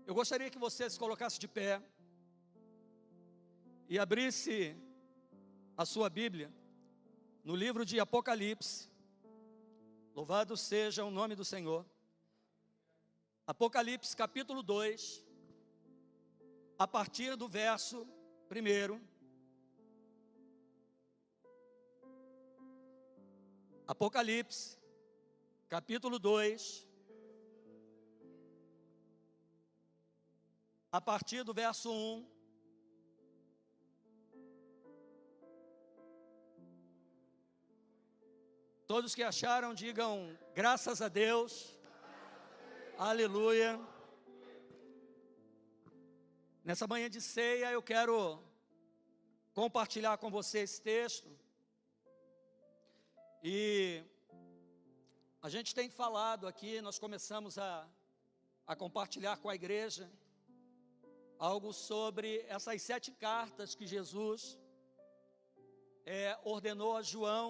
Eu gostaria que você se colocasse de pé e abrisse a sua Bíblia no livro de Apocalipse. Louvado seja o nome do Senhor. Apocalipse capítulo 2, a partir do verso 1. Apocalipse capítulo 2, a partir do verso 1. Todos que acharam, digam graças a Deus. Aleluia. Nessa manhã de ceia eu quero compartilhar com você esse texto. E a gente tem falado aqui, nós começamos a compartilhar com a igreja algo sobre essas 7 cartas que Jesus ordenou a João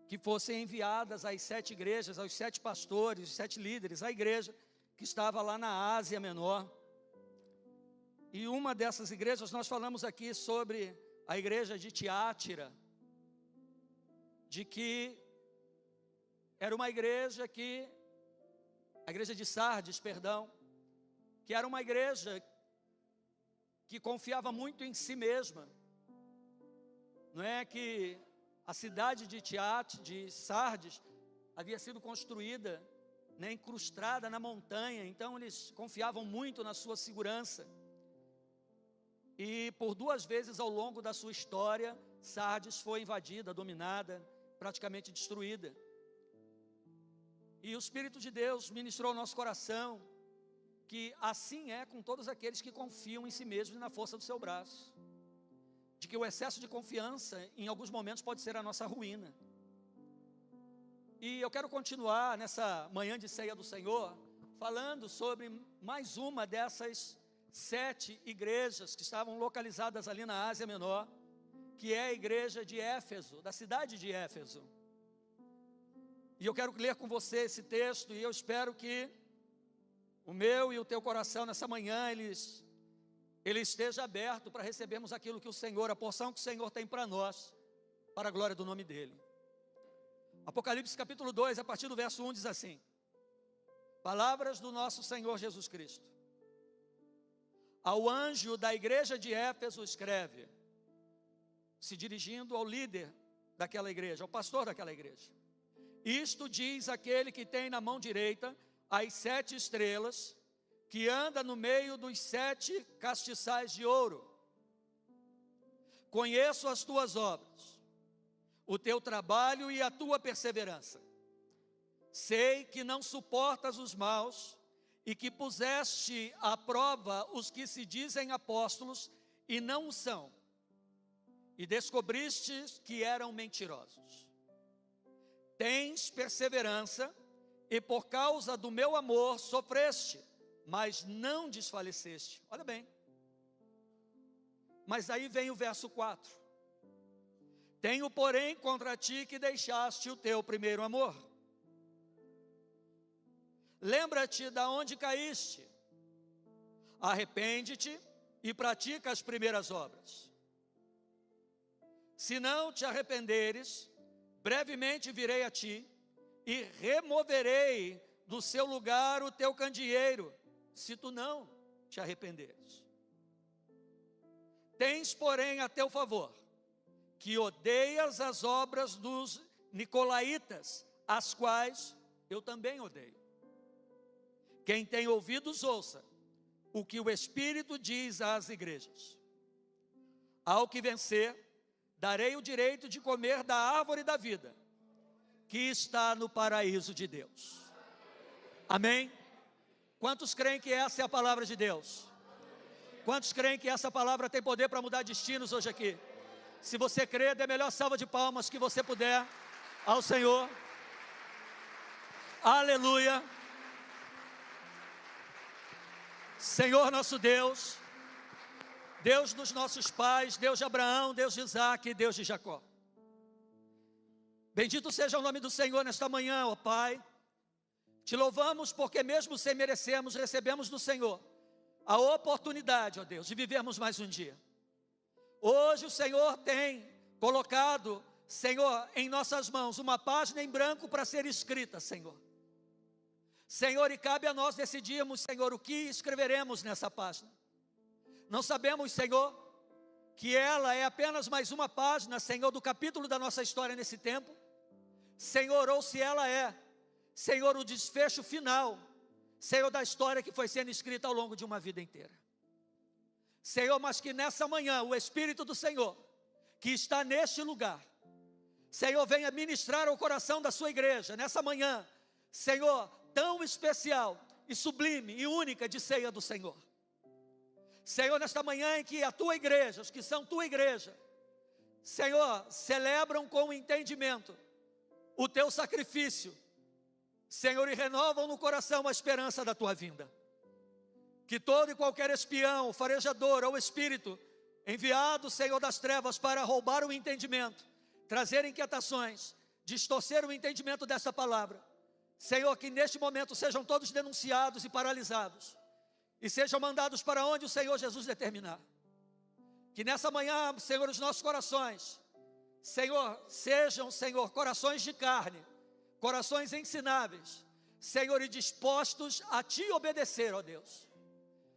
que fossem enviadas às 7 igrejas, aos 7 pastores, os 7 líderes, a igreja que estava lá na Ásia Menor. E uma dessas igrejas, nós falamos aqui sobre a igreja de Tiátira, de que era uma igreja a igreja de Sardes, perdão, que era uma igreja que confiava muito em si mesma. Não é que a cidade de Sardes havia sido construída, incrustada na montanha, então eles confiavam muito na sua segurança. E por 2 vezes ao longo da sua história, Sardes foi invadida, dominada, praticamente destruída. E o Espírito de Deus ministrou ao nosso coração que assim é com todos aqueles que confiam em si mesmos e na força do seu braço. De que o excesso de confiança, em alguns momentos, pode ser a nossa ruína. E eu quero continuar nessa manhã de ceia do Senhor, falando sobre mais uma dessas 7 igrejas que estavam localizadas ali na Ásia Menor, que é a igreja de Éfeso, da cidade de Éfeso. E eu quero ler com você esse texto, e eu espero que o meu e o teu coração nessa manhã, ele esteja aberto para recebermos aquilo que o Senhor, a porção que o Senhor tem para nós, para a glória do nome dEle. Apocalipse capítulo 2, a partir do verso 1 diz assim: palavras do nosso Senhor Jesus Cristo. Ao anjo da igreja de Éfeso escreve, se dirigindo ao líder daquela igreja, ao pastor daquela igreja: isto diz aquele que tem na mão direita as 7 estrelas, que anda no meio dos 7 castiçais de ouro. Conheço as tuas obras, o teu trabalho e a tua perseverança. Sei que não suportas os maus e que puseste à prova os que se dizem apóstolos e não o são, e descobriste que eram mentirosos. Tens perseverança e por causa do meu amor sofreste, mas não desfaleceste. Olha bem. Mas aí vem o verso 4. Tenho, porém, contra ti que deixaste o teu primeiro amor. Lembra-te da onde caíste. Arrepende-te e pratica as primeiras obras. Se não te arrependeres, brevemente virei a ti e removerei do seu lugar o teu candeeiro, se tu não te arrependeres. Tens, porém, a teu favor, que odeias as obras dos nicolaítas, as quais eu também odeio. Quem tem ouvidos, ouça o que o Espírito diz às igrejas. Ao que vencer, darei o direito de comer da árvore da vida, que está no paraíso de Deus. Amém? Quantos creem que essa é a palavra de Deus? Quantos creem que essa palavra tem poder para mudar destinos hoje aqui? Se você crê, dê a melhor salva de palmas que você puder ao Senhor. Aleluia. Senhor nosso Deus, Deus dos nossos pais, Deus de Abraão, Deus de Isaac e Deus de Jacó. Bendito seja o nome do Senhor nesta manhã, ó Pai. Te louvamos porque mesmo sem merecermos, recebemos do Senhor a oportunidade, ó Deus, de vivermos mais um dia. Hoje o Senhor tem colocado, Senhor, em nossas mãos uma página em branco para ser escrita, Senhor. Senhor, e cabe a nós decidirmos, Senhor, o que escreveremos nessa página. Não sabemos, Senhor, que ela é apenas mais uma página, Senhor, do capítulo da nossa história nesse tempo, Senhor, ou se ela é, Senhor, o desfecho final, Senhor, da história que foi sendo escrita ao longo de uma vida inteira. Senhor, mas que nessa manhã o Espírito do Senhor, que está neste lugar, Senhor, venha ministrar ao coração da sua igreja, nessa manhã, Senhor, tão especial e sublime e única de ceia do Senhor. Senhor, nesta manhã em que a tua igreja, os que são tua igreja, Senhor, celebram com entendimento o teu sacrifício, Senhor, e renovam no coração a esperança da tua vinda. Que todo e qualquer espião, farejador ou espírito enviado, Senhor, das trevas para roubar o entendimento, trazer inquietações, distorcer o entendimento dessa palavra, Senhor, que neste momento sejam todos denunciados e paralisados, e sejam mandados para onde o Senhor Jesus determinar. Que nessa manhã, Senhor, os nossos corações, Senhor, sejam, Senhor, corações de carne, corações ensináveis, Senhor, e dispostos a Te obedecer, ó Deus.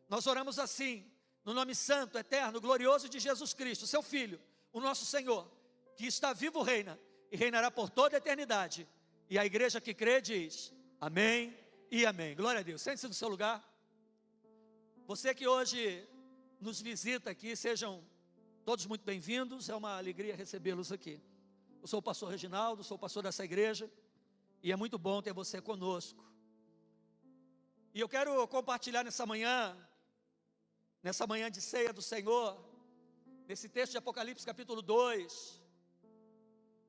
Nós oramos assim, no nome santo, eterno, glorioso de Jesus Cristo, Seu Filho, o nosso Senhor, que está vivo, reina, e reinará por toda a eternidade. E a igreja que crê diz, amém e amém. Glória a Deus. Sente-se no seu lugar. Você que hoje nos visita aqui, sejam todos muito bem-vindos. É uma alegria recebê-los aqui. Eu sou o pastor Reginaldo, sou o pastor dessa igreja, e é muito bom ter você conosco. E eu quero compartilhar nessa manhã de ceia do Senhor, nesse texto de Apocalipse capítulo 2,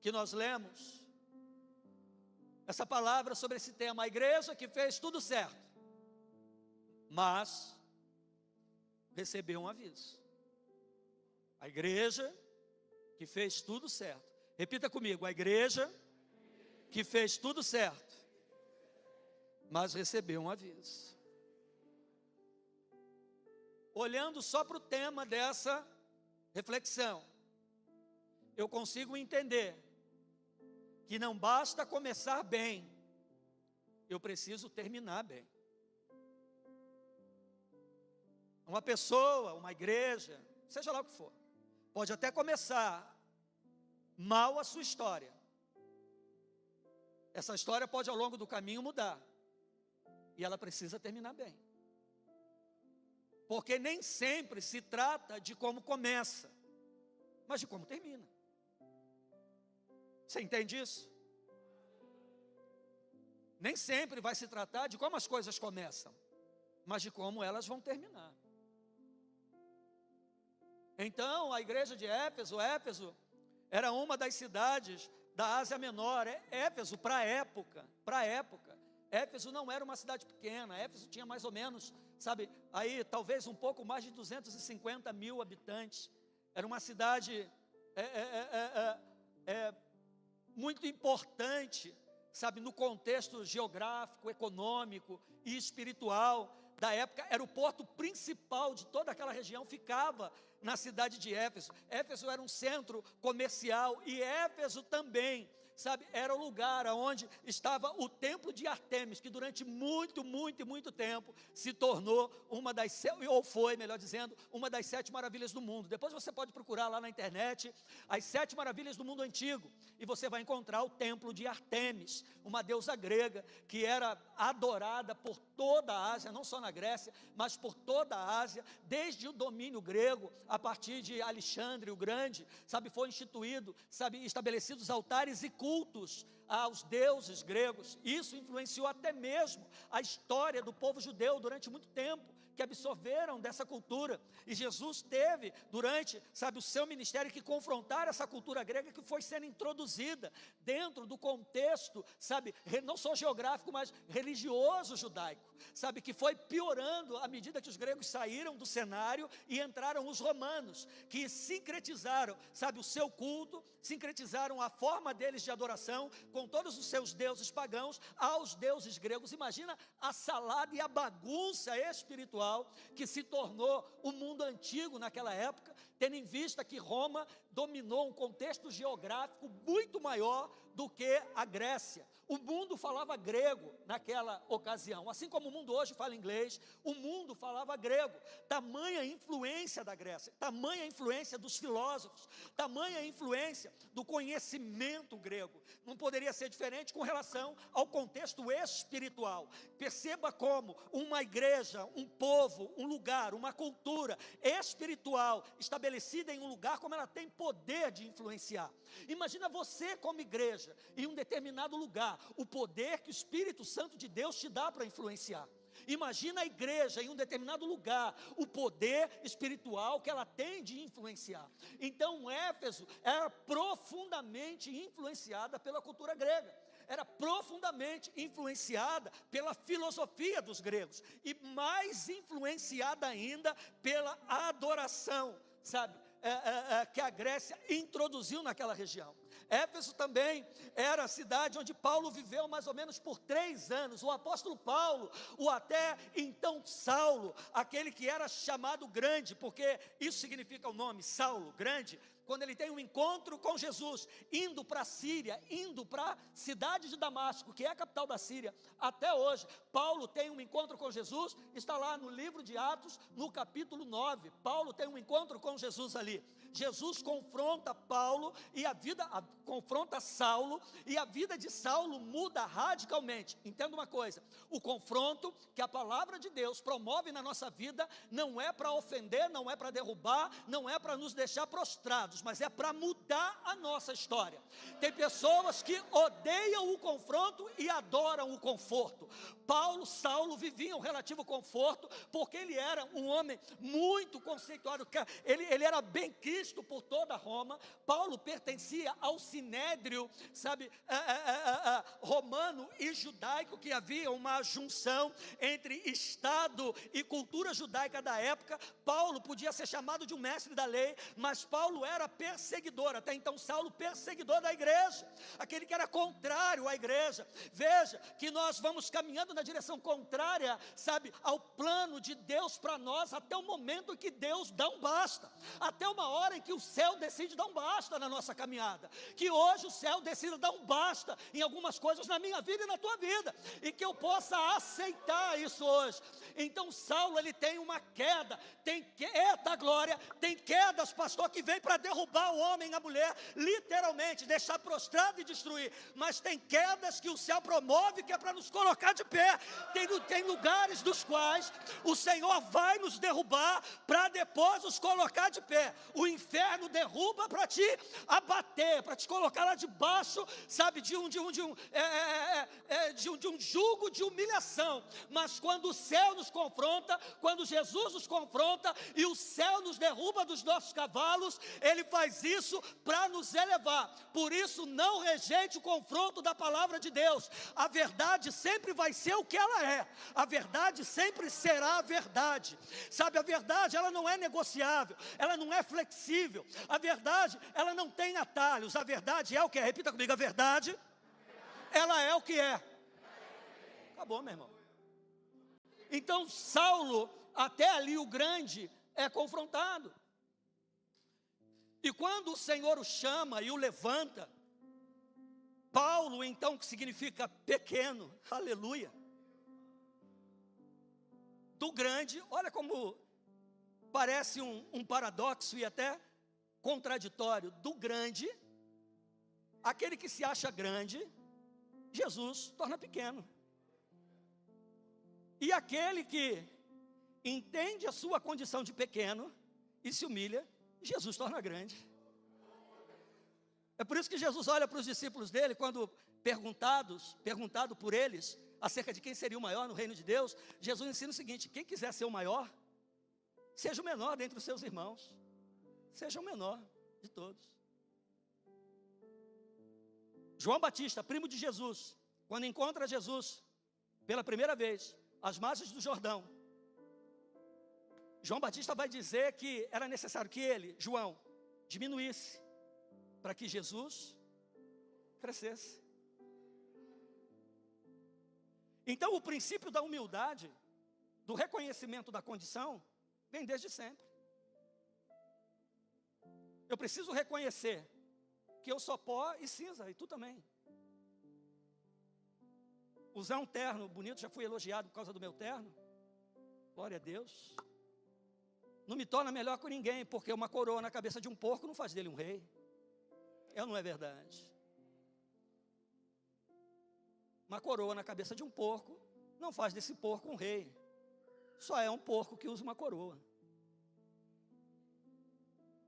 que nós lemos, essa palavra sobre esse tema, a igreja que fez tudo certo, mas recebeu um aviso. A igreja que fez tudo certo. Repita comigo, a igreja que fez tudo certo, mas recebeu um aviso. Olhando só para o tema dessa reflexão, eu consigo entender que não basta começar bem, eu preciso terminar bem. Uma pessoa, uma igreja, seja lá o que for, pode até começar mal a sua história. Essa história pode ao longo do caminho mudar, e ela precisa terminar bem. Porque nem sempre se trata de como começa, mas de como termina. Você entende isso? Nem sempre vai se tratar de como as coisas começam, mas de como elas vão terminar. Então, a igreja de Éfeso era uma das cidades da Ásia Menor. Éfeso, para a época, Éfeso não era uma cidade pequena. Éfeso tinha mais ou menos, aí talvez um pouco mais de 250 mil habitantes. Era uma cidade muito importante, no contexto geográfico, econômico e espiritual da época. Era o porto principal de toda aquela região, ficava na cidade de Éfeso. Éfeso era um centro comercial, e Éfeso também, era o lugar onde estava o templo de Ártemis, que durante muito tempo se tornou uma das sete maravilhas do mundo. Depois você pode procurar lá na internet as 7 maravilhas do mundo antigo, e você vai encontrar o templo de Ártemis, uma deusa grega que era adorada por toda a Ásia, não só na Grécia, mas por toda a Ásia, desde o domínio grego, a partir de Alexandre o Grande, foi instituído, estabelecidos altares e cultos aos deuses gregos. Isso influenciou até mesmo a história do povo judeu durante muito tempo, que absorveram dessa cultura, e Jesus teve, durante, o seu ministério, que confrontar essa cultura grega que foi sendo introduzida dentro do contexto, não só geográfico, mas religioso judaico, que foi piorando à medida que os gregos saíram do cenário e entraram os romanos, que sincretizaram, o seu culto, sincretizaram a forma deles de adoração com com todos os seus deuses pagãos aos deuses gregos. Imagina a salada e a bagunça espiritual que se tornou o mundo antigo naquela época, tendo em vista que Roma dominou um contexto geográfico muito maior do que a Grécia. O mundo falava grego naquela ocasião, assim como o mundo hoje fala inglês, o mundo falava grego. Tamanha influência da Grécia, tamanha influência dos filósofos, tamanha influência do conhecimento grego. Não poderia ser diferente com relação ao contexto espiritual. Perceba como uma igreja, um povo, um lugar, uma cultura espiritual estabelecida em um lugar, como ela tem poder de influenciar. Imagina você como igreja, em um determinado lugar, o poder que o Espírito Santo de Deus te dá para influenciar. Imagina a igreja em um determinado lugar, o poder espiritual que ela tem de influenciar. Então Éfeso era profundamente influenciada pela cultura grega, era profundamente influenciada pela filosofia dos gregos, e mais influenciada ainda pela adoração, sabe, que a Grécia introduziu naquela região. Éfeso também era a cidade onde Paulo viveu mais ou menos por 3 anos. O apóstolo Paulo, o até então Saulo, aquele que era chamado grande, porque isso significa o nome, Saulo, grande, quando ele tem um encontro com Jesus, indo para a Síria, indo para a cidade de Damasco, que é a capital da Síria, até hoje, Paulo tem um encontro com Jesus, está lá no livro de Atos, no capítulo 9, Paulo tem um encontro com Jesus ali. Jesus confronta Paulo e confronta Saulo, e a vida de Saulo muda radicalmente. Entenda uma coisa, o confronto que a palavra de Deus promove na nossa vida, não é para ofender, não é para derrubar, não é para nos deixar prostrados, mas é para mudar a nossa história. Tem pessoas que odeiam o confronto e adoram o conforto. Saulo vivia um relativo conforto, porque ele era um homem muito conceituado, ele era bem quisto por toda Roma. Paulo pertencia ao sinédrio, sabe, romano e judaico, que havia uma junção entre Estado e cultura judaica da época. Paulo podia ser chamado de um mestre da lei, mas Paulo era perseguidor, até então Saulo perseguidor da igreja, aquele que era contrário à igreja. Veja que nós vamos caminhando na direção contrária, sabe, ao plano de Deus para nós, até o momento em que Deus dá um basta, até uma hora em que o céu decide dar um basta na nossa caminhada, que hoje o céu decida dar um basta em algumas coisas na minha vida e na tua vida, e que eu possa aceitar isso hoje. Então Saulo, ele tem uma queda, eita glória, tem quedas, pastor, que vem para derrubar o homem, a mulher, literalmente, deixar prostrado e destruir, mas tem quedas que o céu promove, que é para nos colocar de pé. Tem lugares dos quais o Senhor vai nos derrubar, para depois nos colocar de pé. O inferno derruba para te abater, para te colocar lá debaixo, sabe, de um jugo de humilhação. Mas quando o céu nos confronta, quando Jesus nos confronta e o céu nos derruba dos nossos cavalos, Ele faz isso para nos elevar. Por isso, não rejeite o confronto da palavra de Deus. A verdade sempre vai ser o que ela é. A verdade sempre será a verdade. Sabe, a verdade, ela não é negociável, ela não é flexível. A verdade, ela não tem atalhos. A verdade é o que é. Repita comigo, a verdade, ela é o que é. Acabou, meu irmão. Então Saulo, até ali o grande, é confrontado. E quando o Senhor o chama e o levanta, Paulo, então, que significa pequeno, aleluia, do grande, olha como parece um paradoxo e até contraditório, do grande, aquele que se acha grande, Jesus torna pequeno. E aquele que entende a sua condição de pequeno e se humilha, Jesus torna grande. É por isso que Jesus olha para os discípulos dele, quando perguntado por eles, acerca de quem seria o maior no reino de Deus, Jesus ensina o seguinte: quem quiser ser o maior, seja o menor dentre os seus irmãos, seja o menor de todos. João Batista, primo de Jesus, quando encontra Jesus pela primeira vez, às margens do Jordão, João Batista vai dizer que era necessário que ele, João, diminuísse, para que Jesus crescesse. Então o princípio da humildade, do reconhecimento da condição, vem desde sempre. Eu preciso reconhecer que eu sou pó e cinza, e tu também. Usar um terno bonito, já fui elogiado por causa do meu terno. Glória a Deus. Não me torna melhor que ninguém, porque uma coroa na cabeça de um porco não faz dele um rei. É ou não é verdade? Uma coroa na cabeça de um porco não faz desse porco um rei. Só é um porco que usa uma coroa.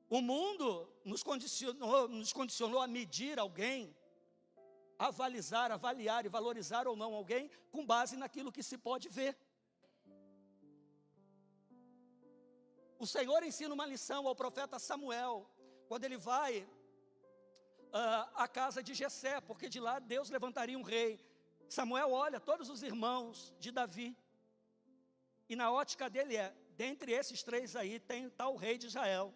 O mundo nos condicionou a medir alguém, avaliar e valorizar ou não alguém com base naquilo que se pode ver. O Senhor ensina uma lição ao profeta Samuel, quando ele vai à casa de Jessé, porque de lá Deus levantaria um rei. Samuel olha todos os irmãos de Davi, e na ótica dele dentre esses 3 aí, tem tal rei de Israel.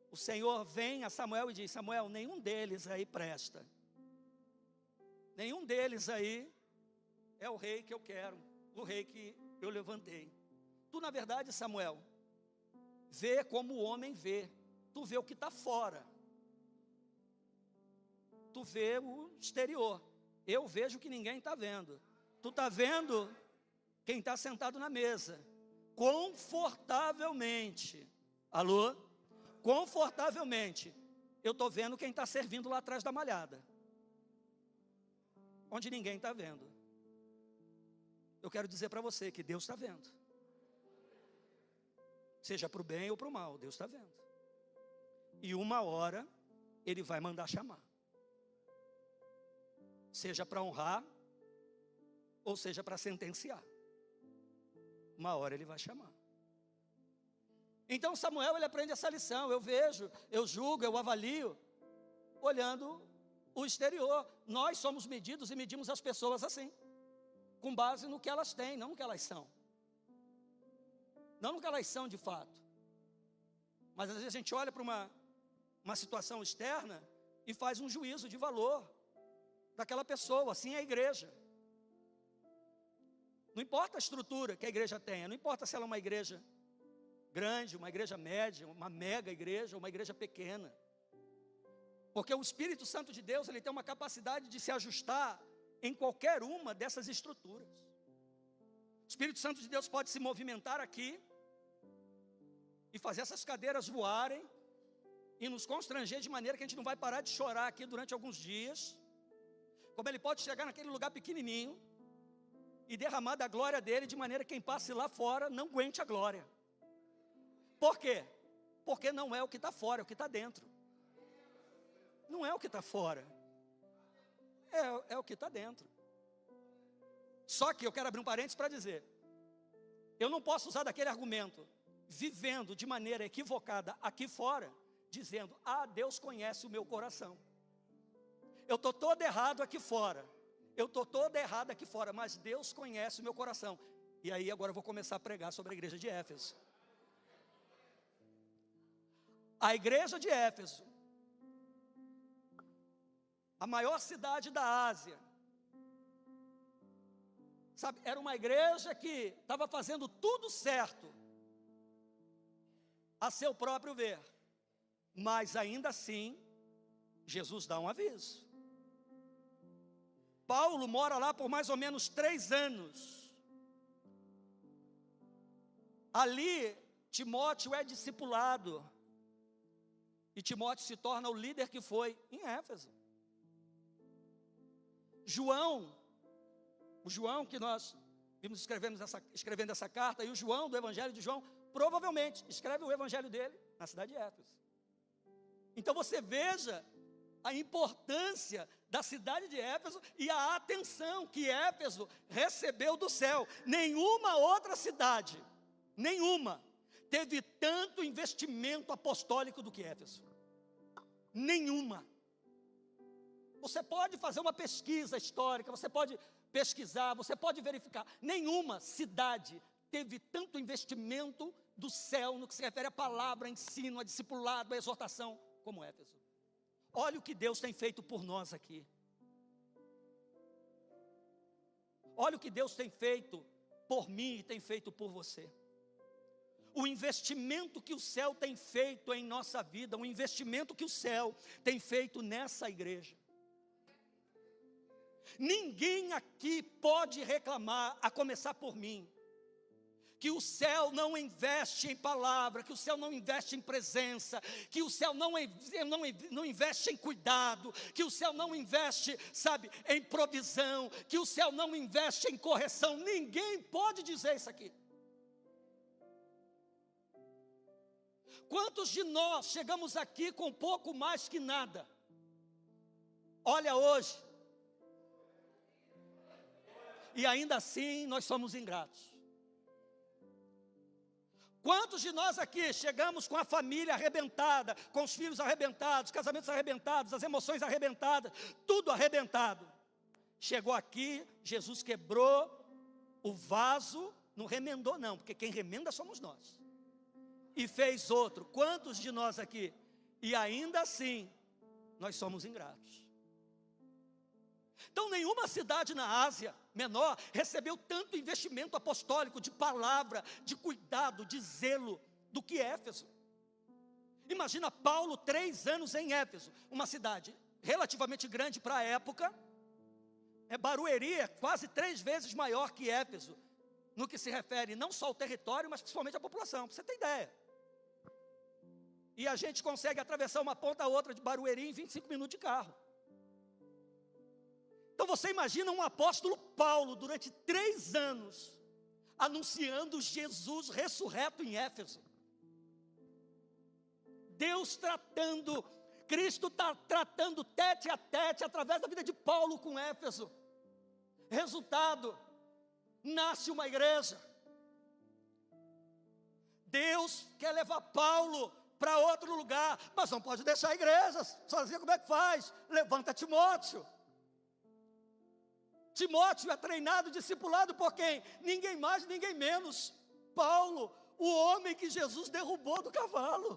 O Senhor vem a Samuel e diz: Samuel, nenhum deles aí presta. Nenhum deles aí é o rei que eu quero, o rei que eu levantei. Tu, na verdade, Samuel, vê como o homem vê. Tu vê o que está fora. Tu vê o exterior. Eu vejo o que ninguém está vendo. Tu está vendo quem está sentado na mesa, confortavelmente. Alô? Confortavelmente. Eu estou vendo quem está servindo lá atrás da malhada, onde ninguém está vendo. Eu quero dizer para você que Deus está vendo. Seja para o bem ou para o mal, Deus está vendo. E uma hora Ele vai mandar chamar. Seja para honrar, ou seja para sentenciar. Uma hora Ele vai chamar. Então Samuel, ele aprende essa lição. Eu vejo, eu julgo, eu avalio, olhando o exterior. Nós somos medidos e medimos as pessoas assim, com base no que elas têm, não no que elas são. Não no que elas são de fato. Mas às vezes a gente olha para uma situação externa e faz um juízo de valor daquela pessoa. Assim é a igreja. Não importa a estrutura que a igreja tenha, não importa se ela é uma igreja grande, uma igreja média, uma mega igreja, ou uma igreja pequena. Porque o Espírito Santo de Deus, ele tem uma capacidade de se ajustar em qualquer uma dessas estruturas. O Espírito Santo de Deus pode se movimentar aqui e fazer essas cadeiras voarem e nos constranger de maneira que a gente não vai parar de chorar aqui durante alguns dias. Como ele pode chegar naquele lugar pequenininho e derramar da glória dele de maneira que quem passe lá fora não aguente a glória. Por quê? Porque não é o que está fora, é o que está dentro. Não é o que está fora, é o que está dentro. Só que eu quero abrir um parênteses para dizer, eu não posso usar daquele argumento, vivendo de maneira equivocada aqui fora, dizendo: Deus conhece o meu coração. Eu estou todo errado aqui fora, mas Deus conhece o meu coração. E aí agora eu vou começar a pregar sobre a igreja de Éfeso. A igreja de Éfeso, a maior cidade da Ásia, sabe, era uma igreja que estava fazendo tudo certo, a seu próprio ver, mas ainda assim, Jesus dá um aviso. Paulo mora lá por mais ou menos 3 anos, ali Timóteo é discipulado, e Timóteo se torna o líder que foi em Éfeso. O João que nós vimos escrevendo essa carta, e o João do Evangelho de João, provavelmente escreve o Evangelho dele na cidade de Éfeso. Então você veja a importância da cidade de Éfeso e a atenção que Éfeso recebeu do céu. Nenhuma outra cidade, teve tanto investimento apostólico do que Éfeso. Nenhuma. Você pode fazer uma pesquisa histórica, você pode pesquisar, você pode verificar. Nenhuma cidade teve tanto investimento do céu no que se refere à palavra, a ensino, a discipulado, a exortação, como Éfeso. Olha o que Deus tem feito por nós aqui. olha o que Deus tem feito por mim e tem feito por você. O investimento que o céu tem feito em nossa vida, o investimento que o céu tem feito nessa igreja. Ninguém aqui pode reclamar, a começar por mim, que o céu não investe em palavra, que o céu não investe em presença, que o céu não investe em cuidado, que o céu não investe, sabe, em provisão, que o céu não investe em correção. Ninguém pode dizer isso aqui. Quantos de nós chegamos aqui com pouco mais que nada? Olha hoje. E ainda assim nós somos ingratos. Quantos de nós aqui chegamos com a família arrebentada, com os filhos arrebentados, casamentos arrebentados, as emoções arrebentadas, tudo arrebentado. Chegou aqui, Jesus quebrou o vaso, não remendou não, porque quem remenda somos nós. E fez outro. Quantos de nós aqui? E ainda assim, nós somos ingratos. Então nenhuma cidade na Ásia Menor recebeu tanto investimento apostólico, de palavra, de cuidado, de zelo, do que Éfeso. Imagina Paulo 3 anos em Éfeso, uma cidade relativamente grande para a época. Barueri é quase 3 vezes maior que Éfeso, no que se refere não só ao território, mas principalmente à população, para você ter ideia. E a gente consegue atravessar uma ponta a outra de Barueri em 25 minutos de carro. Então você imagina um apóstolo Paulo, durante 3 anos, anunciando Jesus ressurreto em Éfeso. Deus tratando, Cristo está tratando tete a tete, através da vida de Paulo com Éfeso. Resultado, nasce uma igreja. Deus quer levar Paulo para outro lugar, mas não pode deixar a igreja sozinha. Como é que faz? Levanta Timóteo. Timóteo é treinado, discipulado por quem? Ninguém mais, ninguém menos. Paulo, o homem que Jesus derrubou do cavalo.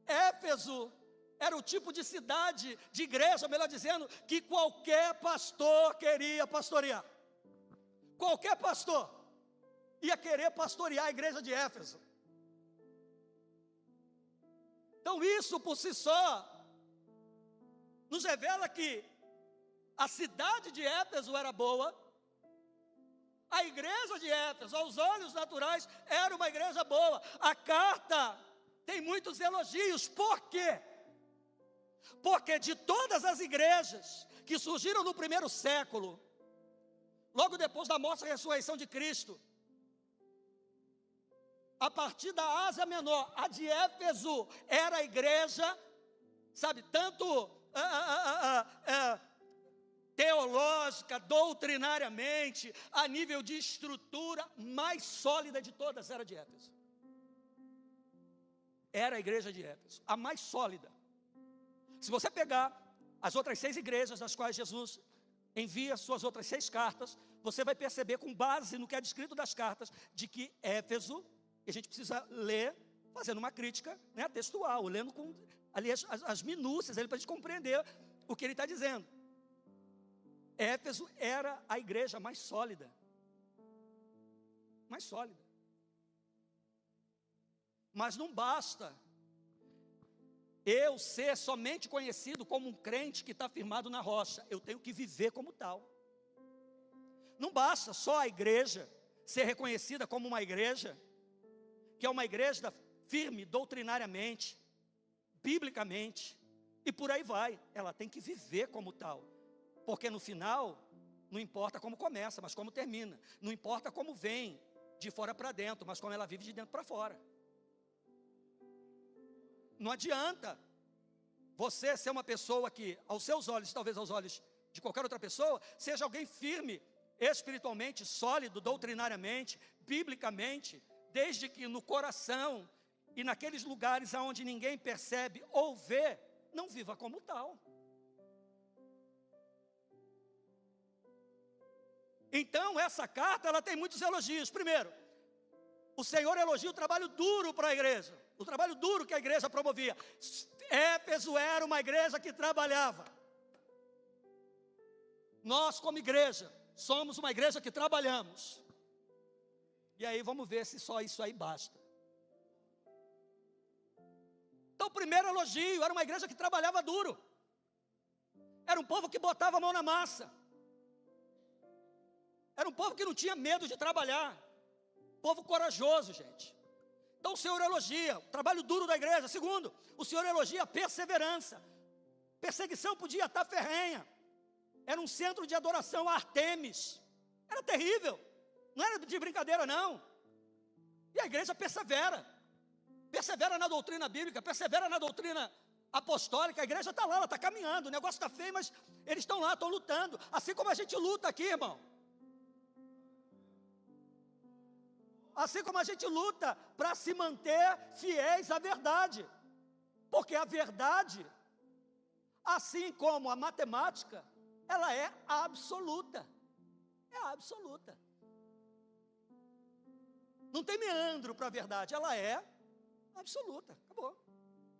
Éfeso era o tipo de cidade, de igreja, melhor dizendo, que qualquer pastor queria pastorear. Qualquer pastor ia querer pastorear a igreja de Éfeso. Então isso por si só nos revela que a cidade de Éfeso era boa, a igreja de Éfeso, aos olhos naturais, era uma igreja boa. A carta tem muitos elogios. Por quê? Porque de todas as igrejas que surgiram no primeiro século, logo depois da morte e ressurreição de Cristo, a partir da Ásia Menor, a de Éfeso era a igreja, sabe, tanto teológica, doutrinariamente, a nível de estrutura, mais sólida de todas era de Éfeso. Era a igreja de Éfeso, a mais sólida. Se você pegar as outras 6 igrejas, das quais Jesus envia suas outras 6 cartas, você vai perceber, com base no que é descrito das cartas, de que Éfeso, e a gente precisa ler, fazendo uma crítica, né, textual, lendo com ali as minúcias, para a gente compreender o que ele está dizendo. Éfeso era a igreja mais sólida. Mais sólida. Mas não basta eu ser somente conhecido como um crente que está firmado na rocha. Eu tenho que viver como tal. Não basta só a igreja ser reconhecida como uma igreja, que é uma igreja firme doutrinariamente, biblicamente, e por aí vai. Ela tem que viver como tal, porque no final, não importa como começa, mas como termina. Não importa como vem de fora para dentro, mas como ela vive de dentro para fora. Não adianta você ser uma pessoa que, aos seus olhos, talvez aos olhos de qualquer outra pessoa, seja alguém firme, espiritualmente, sólido, doutrinariamente, biblicamente, desde que no coração e naqueles lugares onde ninguém percebe ou vê, não viva como tal. Então essa carta, ela tem muitos elogios. Primeiro, o Senhor elogia o trabalho duro para a igreja, o trabalho duro que a igreja promovia. Éfeso era uma igreja que trabalhava. Nós, como igreja, somos uma igreja que trabalhamos. E aí vamos ver se só isso aí basta. Então, o primeiro elogio, era uma igreja que trabalhava duro. Era um povo que botava a mão na massa. Era um povo que não tinha medo de trabalhar. Povo corajoso, gente. Então o Senhor elogia o trabalho duro da igreja. Segundo, o Senhor elogia a perseverança. Perseguição podia estar ferrenha. Era um centro de adoração a Artemis. Era terrível. Não era de brincadeira, não. E a igreja persevera. Persevera na doutrina bíblica, persevera na doutrina apostólica. A igreja está lá, ela está caminhando. O negócio está feio, mas eles estão lá, estão lutando. Assim como a gente luta aqui, irmão. Assim como a gente luta para se manter fiéis à verdade. Porque a verdade, assim como a matemática, ela é absoluta. É absoluta. Não tem meandro para a verdade, ela é absoluta. Acabou.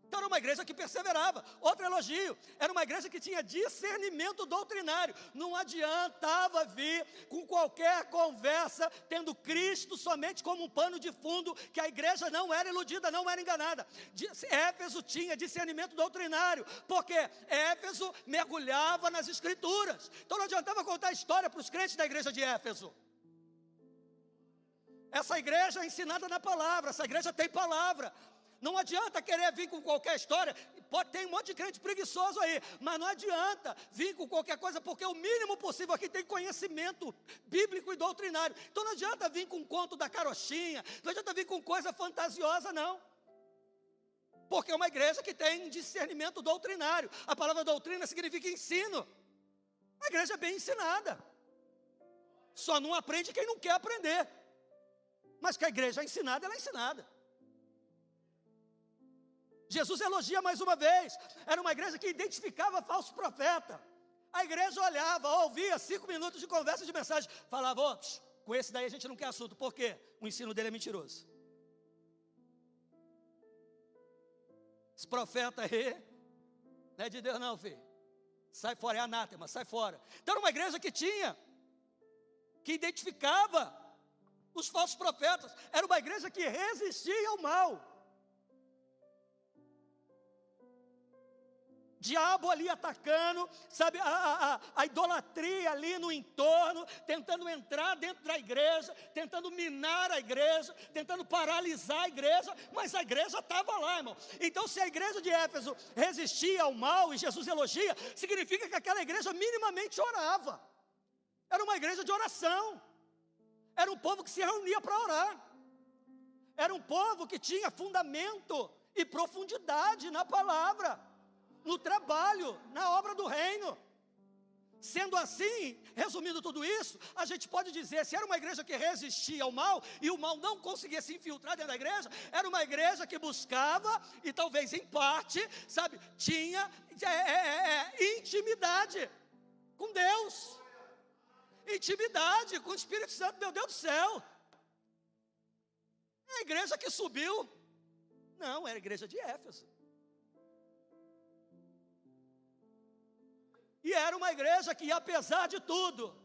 Então era uma igreja que perseverava. Outro elogio, era uma igreja que tinha discernimento doutrinário. Não adiantava vir com qualquer conversa, tendo Cristo somente como um pano de fundo, que a igreja não era iludida, não era enganada. Éfeso tinha discernimento doutrinário, porque Éfeso mergulhava nas escrituras. Então não adiantava contar a história para os crentes da igreja de Éfeso. Essa igreja é ensinada na palavra, essa igreja tem palavra. Não adianta querer vir com qualquer história. Tem um monte de crente preguiçoso aí, mas não adianta vir com qualquer coisa, porque o mínimo possível aqui tem conhecimento bíblico e doutrinário. Então não adianta vir com um conto da carochinha, não adianta vir com coisa fantasiosa, não. Porque é uma igreja que tem discernimento doutrinário. A palavra doutrina significa ensino. A igreja é bem ensinada. Só não aprende quem não quer aprender. Mas que a igreja é ensinada, ela é ensinada. Jesus elogia mais uma vez. Era uma igreja que identificava falso profeta. A igreja olhava, ouvia 5 minutos de conversa de mensagem, falava, com esse daí a gente não quer assunto. Por quê? O ensino dele é mentiroso. Esse profeta aí, não é de Deus não, filho. Sai fora, é anátema, sai fora. Então era uma igreja que identificava os falsos profetas. Era uma igreja que resistia ao mal. Diabo ali atacando, sabe, a idolatria ali no entorno, tentando entrar dentro da igreja, tentando minar a igreja, tentando paralisar a igreja, mas a igreja estava lá, irmão. Então, se a igreja de Éfeso resistia ao mal, e Jesus elogia, significa que aquela igreja minimamente orava. Era uma igreja de oração. Era um povo que se reunia para orar. Era um povo que tinha fundamento e profundidade na palavra, no trabalho, na obra do reino. Sendo assim, resumindo tudo isso, a gente pode dizer, se era uma igreja que resistia ao mal, e o mal não conseguia se infiltrar dentro da igreja, era uma igreja que buscava, e talvez em parte, sabe, tinha intimidade com Deus. Intimidade com o Espírito Santo, meu Deus do céu. É a igreja que subiu? Não, era a igreja de Éfeso. E era uma igreja que, apesar de tudo,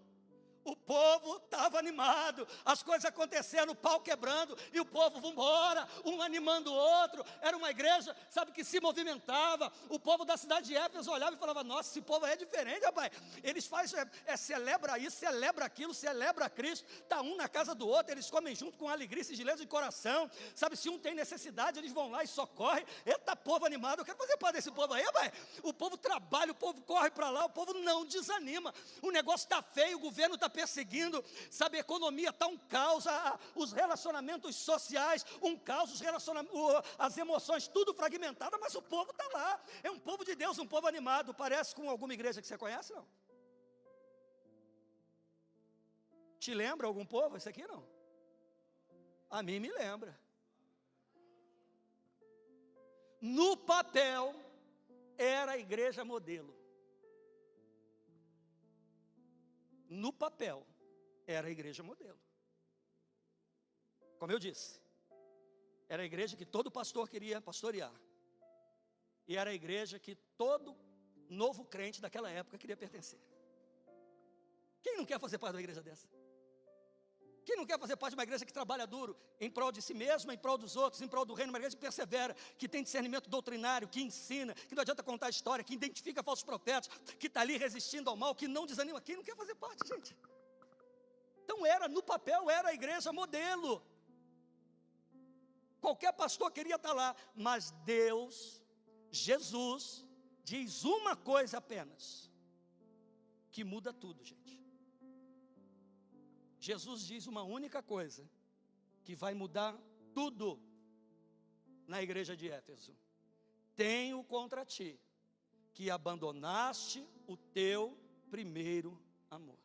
o povo estava animado, as coisas acontecendo, o pau quebrando, e o povo, vamos embora, um animando o outro. Era uma igreja, sabe, que se movimentava. O povo da cidade de Éfeso olhava e falava, nossa, esse povo aí é diferente, rapaz. Eles fazem, celebra isso, celebra aquilo, celebra Cristo. Está um na casa do outro, eles comem junto com alegria e sigileza de coração. Sabe, se um tem necessidade, eles vão lá e socorrem. Eita, povo animado, eu quero fazer parte desse povo aí, rapaz. O povo trabalha, o povo corre para lá, o povo não desanima. O negócio está feio, o governo está perseguindo, sabe, a economia está um caos, os relacionamentos sociais, um caos, as emoções, tudo fragmentado, mas o povo está lá, é um povo de Deus, um povo animado. Parece com alguma igreja que você conhece, não? Te lembra algum povo, esse aqui não? A mim me lembra. No papel, era a igreja modelo. No papel, era a igreja modelo. Como eu disse, era a igreja que todo pastor queria pastorear. E era a igreja que todo novo crente daquela época queria pertencer. Quem não quer fazer parte de uma igreja dessa? Quem não quer fazer parte de uma igreja que trabalha duro em prol de si mesmo, em prol dos outros, em prol do reino, uma igreja que persevera, que tem discernimento doutrinário, que ensina, que não adianta contar história, que identifica falsos profetas, que está ali resistindo ao mal, que não desanima? Quem não quer fazer parte, gente? Então no papel era a igreja modelo. Qualquer pastor queria estar lá, mas Deus, Jesus, diz uma coisa apenas, que muda tudo, gente. Jesus diz uma única coisa, que vai mudar tudo na igreja de Éfeso. Tenho contra ti, que abandonaste o teu primeiro amor.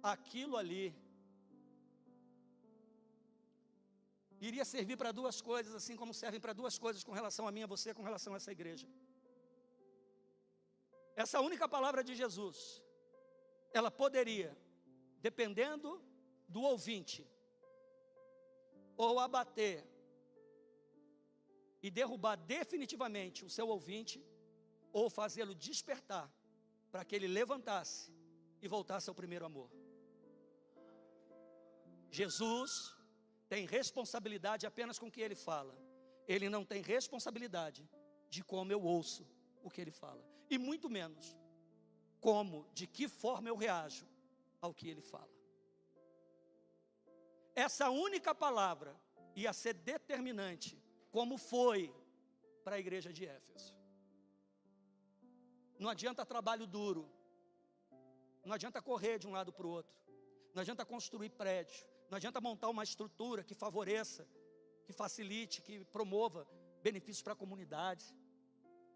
Aquilo ali iria servir para duas coisas, assim como servem para duas coisas com relação a mim e a você, com relação a essa igreja. Essa única palavra de Jesus, ela poderia, dependendo do ouvinte, ou abater e derrubar definitivamente o seu ouvinte, ou fazê-lo despertar para que ele levantasse e voltasse ao primeiro amor. Jesus tem responsabilidade apenas com o que ele fala. Ele não tem responsabilidade de como eu ouço o que ele fala, e muito menos de que forma eu reajo ao que ele fala. Essa única palavra ia ser determinante, como foi para a igreja de Éfeso. Não adianta trabalho duro, não adianta correr de um lado para o outro, não adianta construir prédio, não adianta montar uma estrutura que favoreça, que facilite, que promova benefícios para a comunidade.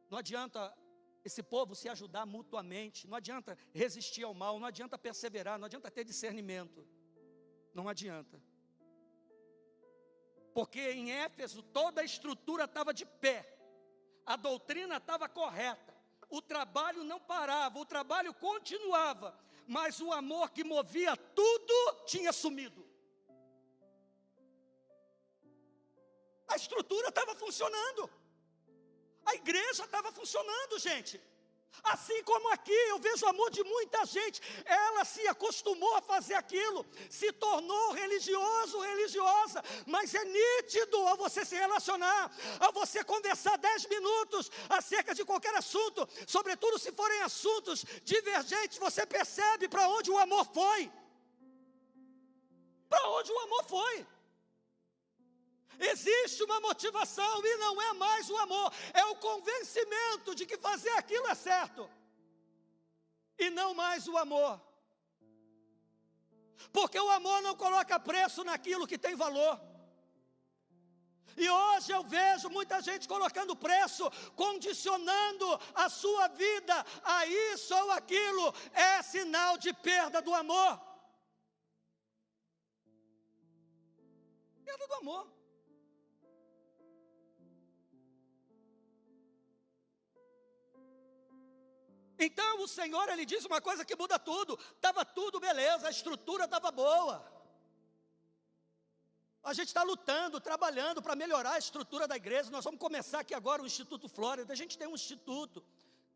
Não adianta esse povo se ajudar mutuamente, não adianta resistir ao mal, não adianta perseverar, não adianta ter discernimento, não adianta. Porque em Éfeso toda a estrutura estava de pé, a doutrina estava correta, o trabalho não parava, o trabalho continuava, mas o amor que movia tudo tinha sumido. A estrutura estava funcionando, a igreja estava funcionando, gente. Assim como aqui eu vejo o amor de muita gente, ela se acostumou a fazer aquilo, se tornou religioso, religiosa, mas é nítido ao você se relacionar, ao você conversar 10 minutos acerca de qualquer assunto, sobretudo se forem assuntos divergentes, você percebe para onde o amor foi. Para onde o amor foi. Existe uma motivação e não é mais o amor, é o convencimento de que fazer aquilo é certo, e não mais o amor, porque o amor não coloca preço naquilo que tem valor. E hoje eu vejo muita gente colocando preço, condicionando a sua vida a isso ou aquilo, é sinal de perda do amor. Perda do amor. Então o Senhor, Ele diz uma coisa que muda tudo. Estava tudo beleza, a estrutura estava boa. A gente está lutando, trabalhando para melhorar a estrutura da igreja. Nós vamos começar aqui agora o Instituto Flórida. A gente tem um instituto.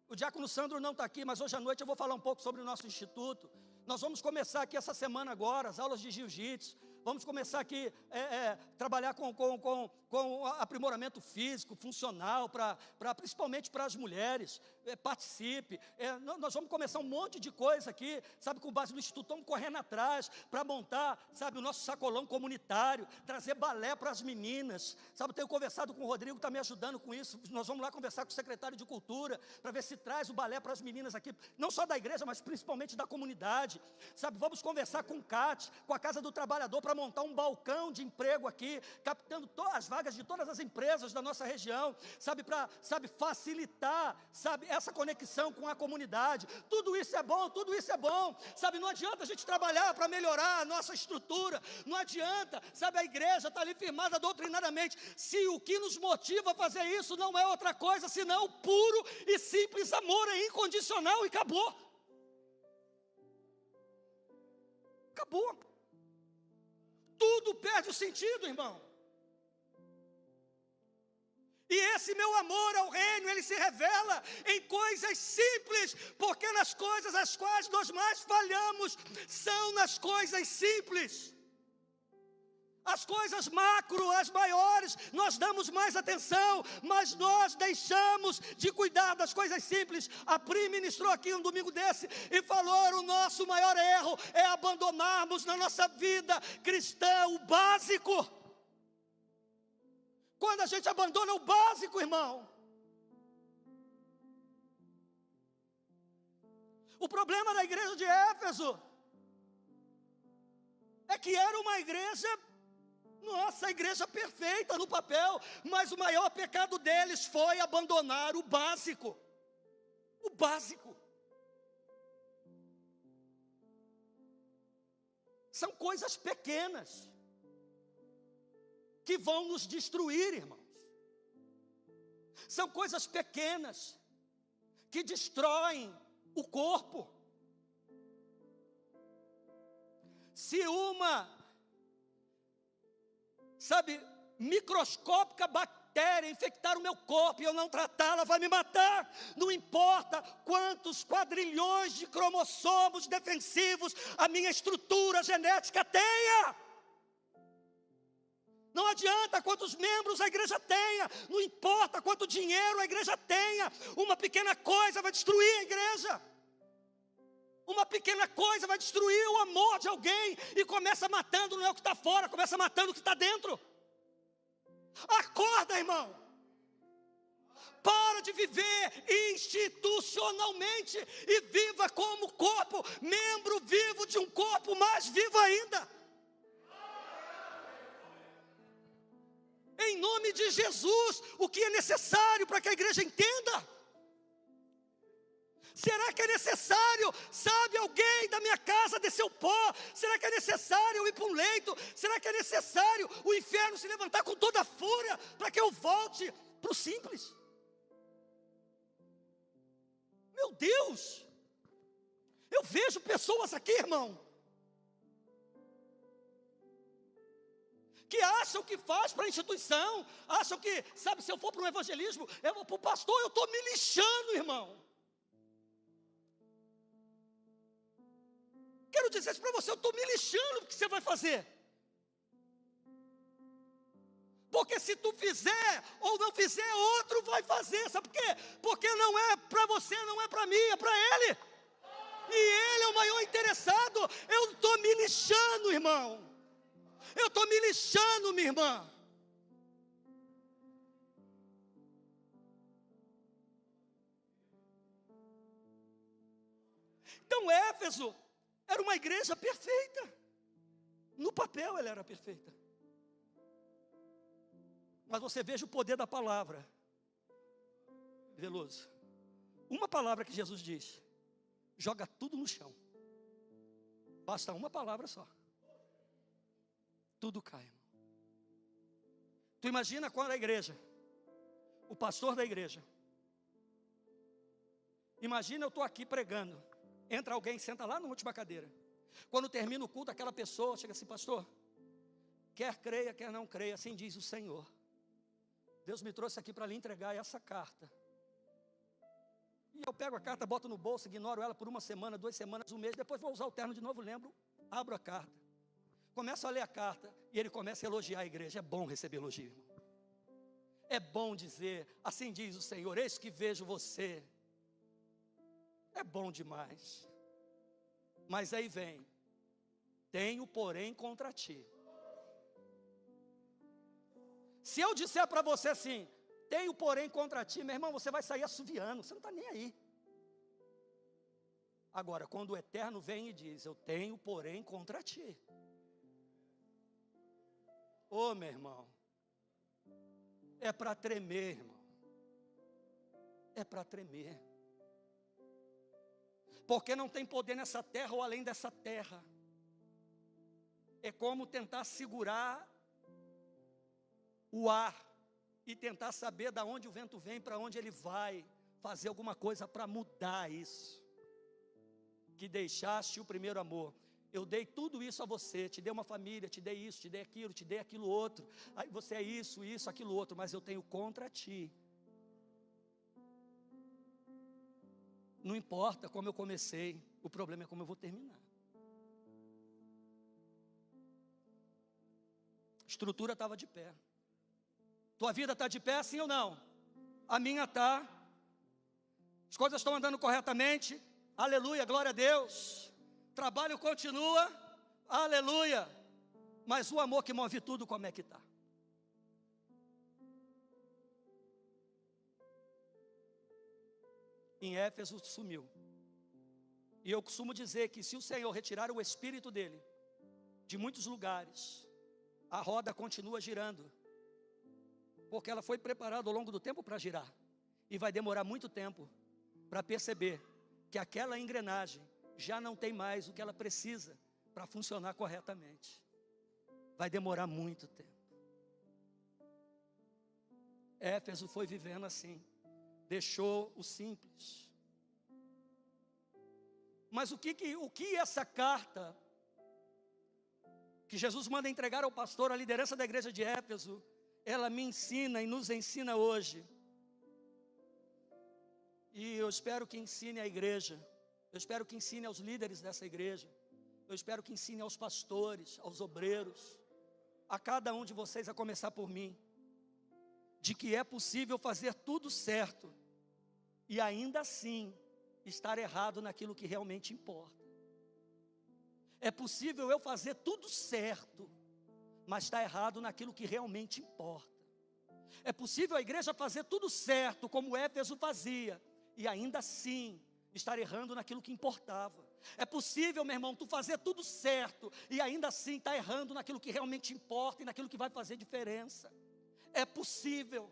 O diácono Sandro não está aqui, mas hoje à noite eu vou falar um pouco sobre o nosso instituto. Nós vamos começar aqui essa semana agora, as aulas de jiu-jitsu. Vamos começar aqui trabalhar com aprimoramento físico, funcional, principalmente para as mulheres. Participe. Nós vamos começar um monte de coisa aqui, sabe, com base no Instituto. Estamos correndo atrás para montar, sabe, o nosso sacolão comunitário, trazer balé para as meninas. Sabe, eu tenho conversado com o Rodrigo, está me ajudando com isso. Nós vamos lá conversar com o secretário de Cultura, para ver se traz o balé para as meninas aqui, não só da igreja, mas principalmente da comunidade. Sabe, vamos conversar com o CAT, com a Casa do Trabalhador, para montar um balcão de emprego aqui, captando as vagas de todas as empresas da nossa região, sabe, para facilitar, sabe, essa conexão com a comunidade. Tudo isso é bom, sabe, não adianta a gente trabalhar para melhorar a nossa estrutura, não adianta, sabe, a igreja está ali firmada doutrinariamente, se o que nos motiva a fazer isso não é outra coisa, senão o puro e simples amor, é incondicional e acabou. Acabou. Tudo perde o sentido, irmão. E esse meu amor ao reino, ele se revela em coisas simples, porque nas coisas as quais nós mais falhamos, são nas coisas simples. As coisas macro, as maiores, nós damos mais atenção, mas nós deixamos de cuidar das coisas simples. A Pri ministrou aqui um domingo desse e falou: o nosso maior erro é abandonarmos na nossa vida cristã o básico. Quando a gente abandona o básico, irmão, o problema da igreja de Éfeso é que era uma igreja, nossa, a igreja perfeita no papel, mas o maior pecado deles foi abandonar o básico. O básico. São coisas pequenas que vão nos destruir, irmãos. São coisas pequenas que destroem o corpo. Se uma, microscópica bactéria infectar o meu corpo e eu não tratá-la, vai me matar. Não importa quantos quadrilhões de cromossomos defensivos a minha estrutura genética tenha. Não adianta quantos membros a igreja tenha, não importa quanto dinheiro a igreja tenha, uma pequena coisa vai destruir a igreja. Uma pequena coisa vai destruir o amor de alguém e começa matando, não é o que está fora, começa matando o que está dentro. Acorda, irmão. Para de viver institucionalmente e viva como corpo, membro vivo de um corpo mais vivo ainda. Em nome de Jesus, o que é necessário para que a igreja entenda? Será que é necessário, alguém da minha casa descer o pó? Será que é necessário eu ir para um leito? Será que é necessário o inferno se levantar com toda a fúria para que eu volte para o simples? Meu Deus! Eu vejo pessoas aqui, irmão, que acham que faz para a instituição, acham que, se eu for para um evangelismo, eu vou para o pastor, eu estou me lixando, irmão. Quero dizer isso para você, eu estou me lixando, o que você vai fazer? Porque se tu fizer ou não fizer, outro vai fazer, sabe por quê? Porque não é para você, não é para mim, é para ele. E ele é o maior interessado. Eu estou me lixando, irmão. Eu estou me lixando, minha irmã. Então Éfeso era uma igreja perfeita. No papel ela era perfeita. Mas você veja o poder da palavra. Veloso. Uma palavra que Jesus diz: joga tudo no chão. Basta uma palavra só. Tudo cai, irmão. Tu imagina quando a igreja, o pastor da igreja, imagina eu estou aqui pregando, entra alguém, senta lá na última cadeira. Quando termina o culto, aquela pessoa chega assim: pastor, quer creia, quer não creia, assim diz o Senhor, Deus me trouxe aqui para lhe entregar essa carta. E eu pego a carta, boto no bolso, ignoro ela por uma semana, 2 semanas, um mês, depois vou usar o terno de novo, lembro, abro a carta. Começa a ler a carta e ele começa a elogiar a igreja. É bom receber elogio, irmão. É bom dizer, assim diz o Senhor, eis que vejo você. É bom demais. Mas aí vem: tenho porém contra ti. Se eu disser para você assim: tenho porém contra ti, meu irmão, você vai sair assoviando, você não está nem aí. Agora, quando o Eterno vem e diz: eu tenho porém contra ti. Ô, meu irmão, é para tremer, irmão. É para tremer. Porque não tem poder nessa terra ou além dessa terra. É como tentar segurar o ar e tentar saber de onde o vento vem, para onde ele vai, fazer alguma coisa para mudar isso. Que deixaste o primeiro amor. Eu dei tudo isso a você, te dei uma família, te dei isso, te dei aquilo outro. Aí você é isso, aquilo outro, mas eu tenho contra ti. Não importa como eu comecei, o problema é como eu vou terminar. A estrutura estava de pé. Tua vida está de pé, sim ou não? A minha está. As coisas estão andando corretamente. Aleluia, glória a Deus. Trabalho continua. Aleluia. Mas o amor que move tudo, como é que está? Em Éfeso sumiu. E eu costumo dizer que se o Senhor retirar o Espírito dele de muitos lugares, a roda continua girando, porque ela foi preparada ao longo do tempo para girar, e vai demorar muito tempo para perceber que aquela engrenagem já não tem mais o que ela precisa para funcionar corretamente. Vai demorar muito tempo. Éfeso foi vivendo assim, deixou o simples. Mas o que essa carta que Jesus manda entregar ao pastor, a liderança da igreja de Éfeso, ela me ensina e nos ensina hoje? E eu espero que ensine a igreja, eu espero que ensine aos líderes dessa igreja, eu espero que ensine aos pastores, aos obreiros, a cada um de vocês, a começar por mim, de que é possível fazer tudo certo e ainda assim estar errado naquilo que realmente importa. É possível eu fazer tudo certo, mas estar errado naquilo que realmente importa. É possível a igreja fazer tudo certo, como Éfeso fazia, e ainda assim estar errando naquilo que importava. É possível, meu irmão, tu fazer tudo certo e ainda assim estar errando naquilo que realmente importa e naquilo que vai fazer diferença. É possível.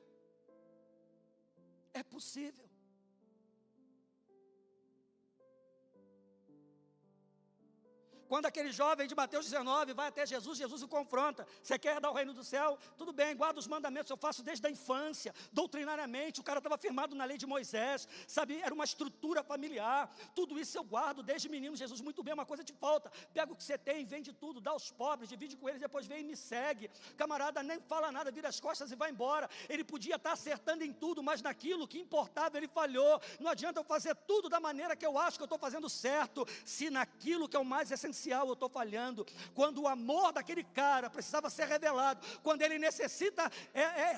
É possível. Quando aquele jovem de Mateus 19 vai até Jesus, Jesus o confronta. Você quer dar o reino do céu? Tudo bem, guarda os mandamentos, eu faço desde a infância, doutrinariamente. O cara estava firmado na lei de Moisés, sabe? Era uma estrutura familiar. Tudo isso eu guardo desde menino. Jesus, muito bem, uma coisa te falta. Pega o que você tem, vende tudo, dá aos pobres, divide com eles, depois vem e me segue. Camarada, nem fala nada, vira as costas e vai embora. Ele podia estar acertando em tudo, mas naquilo que importava ele falhou. Não adianta eu fazer tudo da maneira que eu acho que eu estou fazendo certo, se naquilo que é o mais essencial eu estou falhando. Quando o amor daquele cara precisava ser revelado, quando ele necessita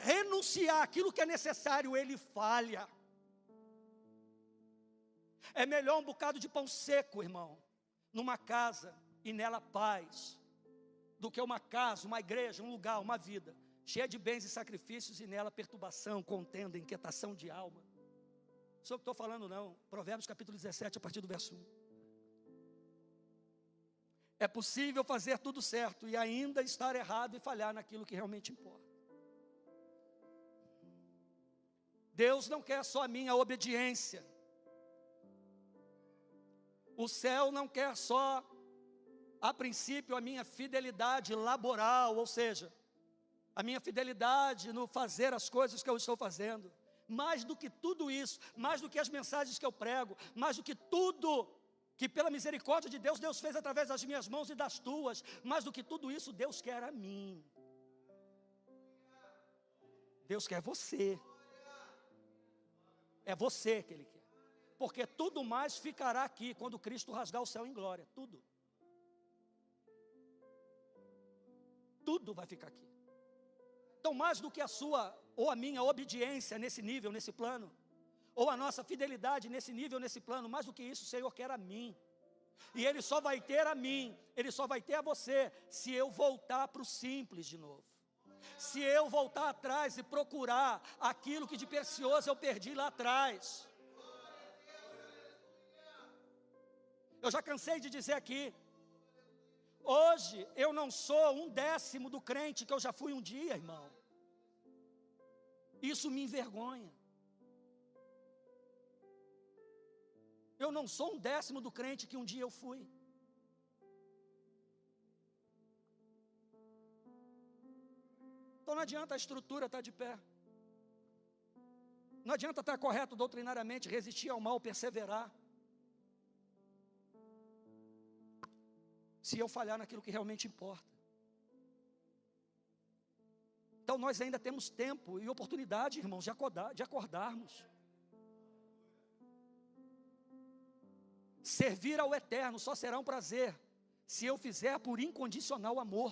renunciar aquilo que é necessário, ele falha. É melhor um bocado de pão seco, irmão, numa casa e nela paz, do que uma casa, uma igreja, um lugar, uma vida cheia de bens e sacrifícios e nela perturbação, contenda, inquietação de alma. Não sou o que estou falando não. Provérbios capítulo 17, a partir do verso 1. É possível fazer tudo certo e ainda estar errado e falhar naquilo que realmente importa. Deus não quer só a minha obediência. O céu não quer só, a princípio, a minha fidelidade laboral, ou seja, a minha fidelidade no fazer as coisas que eu estou fazendo. Mais do que tudo isso, mais do que as mensagens que eu prego, mais do que tudo que pela misericórdia de Deus, Deus fez através das minhas mãos e das tuas, mais do que tudo isso, Deus quer a mim. Deus quer você. É você que Ele quer. Porque tudo mais ficará aqui, quando Cristo rasgar o céu em glória, tudo. Tudo vai ficar aqui. Então, mais do que a sua ou a minha obediência nesse nível, nesse plano, ou a nossa fidelidade nesse nível, nesse plano, mais do que isso, o Senhor quer a mim. E Ele só vai ter a mim, Ele só vai ter a você, se eu voltar para o simples de novo. Se eu voltar atrás e procurar aquilo que de precioso eu perdi lá atrás. Eu já cansei de dizer aqui, hoje eu não sou 1/10 do crente que eu já fui um dia, irmão. Isso me envergonha. Eu não sou 1/10 do crente que um dia eu fui. Então não adianta a estrutura estar de pé. Não adianta estar correto doutrinariamente, resistir ao mal, perseverar. se eu falhar naquilo que realmente importa. Então nós ainda temos tempo e oportunidade, irmãos, de acordarmos. Servir ao Eterno só será um prazer se eu fizer por incondicional amor.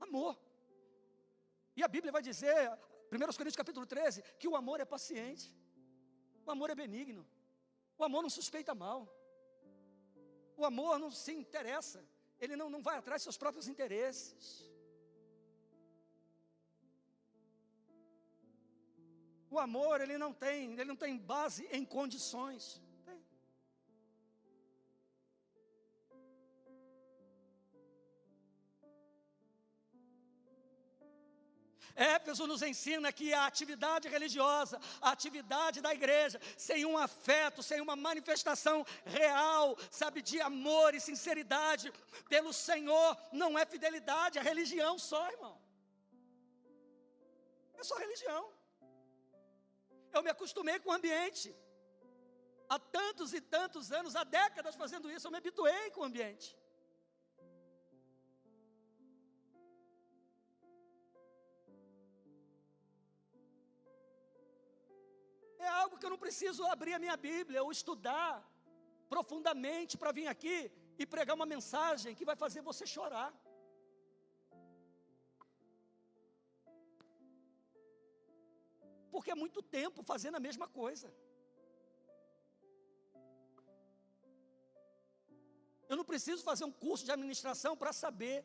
Amor. E a Bíblia vai dizer, 1 Coríntios capítulo 13, que o amor é paciente, o amor é benigno, o amor não suspeita mal, o amor não se interessa, ele não vai atrás dos seus próprios interesses. O amor, ele não tem base em condições. Éfeso nos ensina que a atividade religiosa, a atividade da igreja, sem um afeto, sem uma manifestação real, sabe, de amor e sinceridade pelo Senhor, não é fidelidade, é religião só, irmão. É só religião. Eu me acostumei com o ambiente. Há tantos e tantos anos, há décadas fazendo isso, eu me habituei com o ambiente. É algo que eu não preciso abrir a minha Bíblia ou estudar profundamente para vir aqui e pregar uma mensagem que vai fazer você chorar. Porque é muito tempo fazendo a mesma coisa. Eu não preciso fazer um curso de administração para saber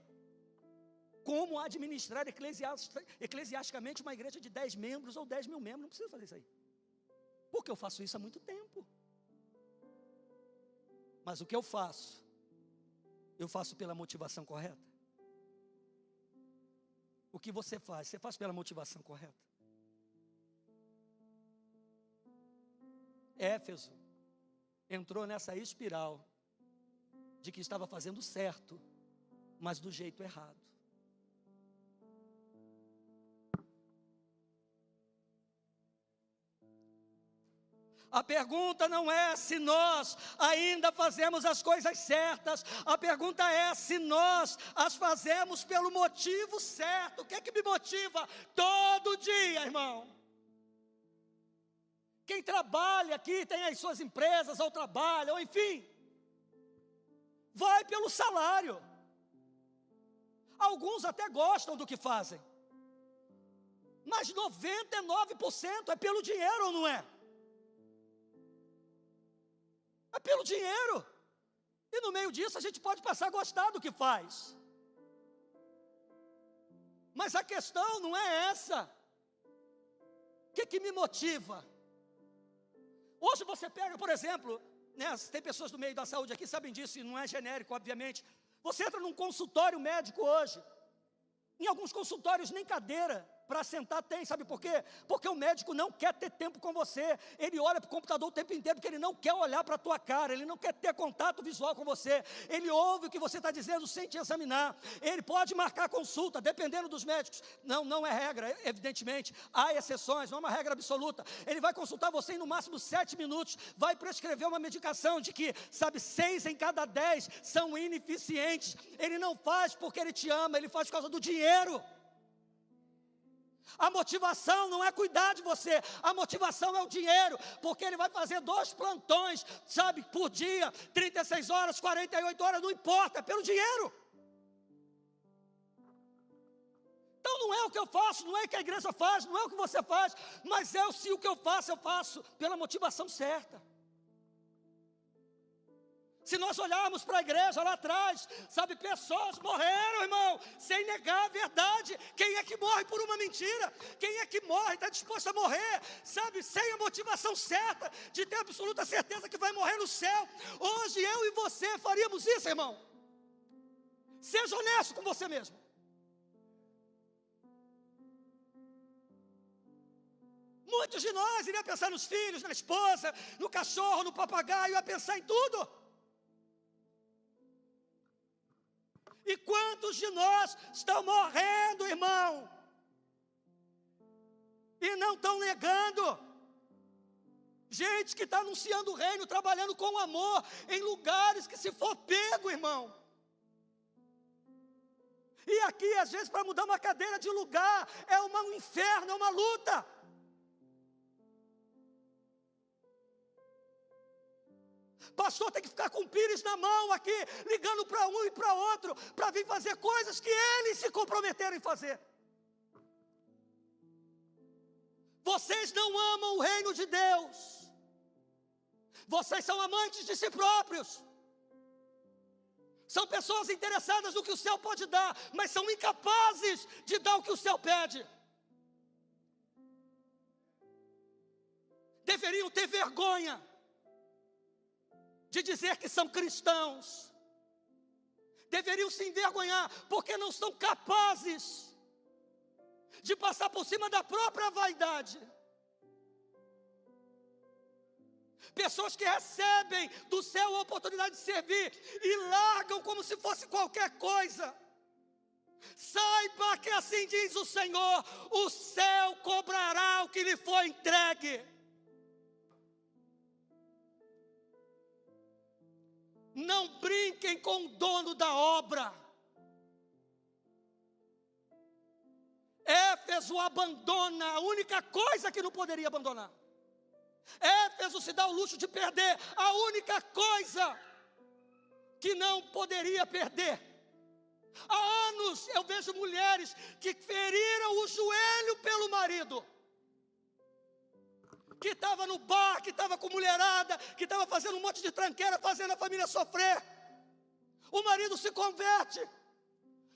como administrar eclesiasticamente uma igreja de 10 membros ou 10 mil membros. Não preciso fazer isso aí. Porque eu faço isso há muito tempo. Mas o que eu faço pela motivação correta. O que você faz pela motivação correta. Éfeso entrou nessa espiral de que estava fazendo certo, mas do jeito errado. A pergunta não é se nós ainda fazemos as coisas certas, a pergunta é se nós as fazemos pelo motivo certo. O que é que me motiva todo dia, irmão? Quem trabalha aqui, tem as suas empresas, ou trabalha, ou enfim, vai pelo salário. Alguns até gostam do que fazem, mas 99% é pelo dinheiro, ou não é? É pelo dinheiro. E no meio disso a gente pode passar a gostar do que faz. Mas a questão não é essa. O que me motiva? Hoje você pega, por exemplo, né, tem pessoas do meio da saúde aqui, sabem disso, e não é genérico, obviamente. Você entra num consultório médico hoje. Em alguns consultórios nem cadeira para sentar tem, sabe por quê? Porque o médico não quer ter tempo com você, ele olha para o computador o tempo inteiro, porque ele não quer olhar para a tua cara, ele não quer ter contato visual com você, ele ouve o que você está dizendo sem te examinar, ele pode marcar consulta, dependendo dos médicos, não é regra, evidentemente, há exceções, não é uma regra absoluta, ele vai consultar você em no máximo 7 minutos, vai prescrever uma medicação de que, sabe, 6 em cada 10 são ineficientes, ele não faz porque ele te ama, ele faz por causa do dinheiro. A motivação não é cuidar de você, a motivação é o dinheiro, porque ele vai fazer 2 plantões, sabe, por dia, 36 horas, 48 horas, não importa, é pelo dinheiro. Então não é o que eu faço, não é o que a igreja faz, não é o que você faz, mas se o que eu faço pela motivação certa. Se nós olharmos para a igreja lá atrás, sabe, pessoas morreram, irmão, sem negar a verdade. Quem é que morre por uma mentira? Quem é que morre, está disposto a morrer, sabe, sem a motivação certa, de ter absoluta certeza que vai morrer no céu? Hoje eu e você faríamos isso, irmão? Seja honesto com você mesmo. Muitos de nós iriam pensar nos filhos, na esposa, no cachorro, no papagaio, ia pensar em tudo. E quantos de nós estão morrendo, irmão? E não estão negando. Gente que está anunciando o reino, trabalhando com amor, em lugares que se for pego, irmão. E aqui, às vezes, para mudar uma cadeira de lugar, é um inferno, é uma luta. Pastor tem que ficar com o pires na mão aqui, ligando para um e para outro, para vir fazer coisas que eles se comprometeram em fazer. Vocês não amam o reino de Deus. Vocês são amantes de si próprios. São pessoas interessadas no que o céu pode dar, mas são incapazes de dar o que o céu pede. Deveriam ter vergonha de dizer que são cristãos. Deveriam se envergonhar, porque não são capazes de passar por cima da própria vaidade. Pessoas que recebem do céu a oportunidade de servir e largam como se fosse qualquer coisa. Saiba que assim diz o Senhor: o céu cobrará o que lhe foi entregue. Não brinquem com o dono da obra. Éfeso abandona a única coisa que não poderia abandonar. Éfeso se dá o luxo de perder a única coisa que não poderia perder. Há anos eu vejo mulheres que feriram o joelho pelo marido, que estava no bar, que estava com mulherada, que estava fazendo um monte de tranqueira, fazendo a família sofrer. O marido se converte.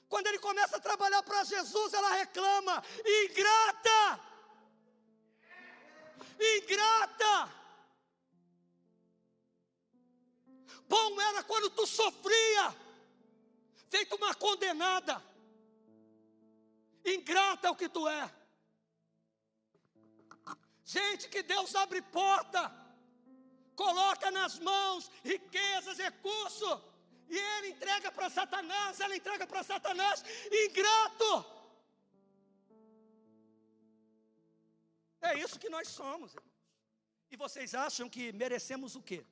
Quando ele começa a trabalhar para Jesus, ela reclama: ingrata! Ingrata! Bom era quando tu sofria, feito uma condenada. Ingrata é o que tu é. Gente que Deus abre porta, coloca nas mãos riquezas, recursos, e ele entrega para Satanás, ela entrega para Satanás. Ingrato! É isso que nós somos, irmãos. E vocês acham que merecemos o quê?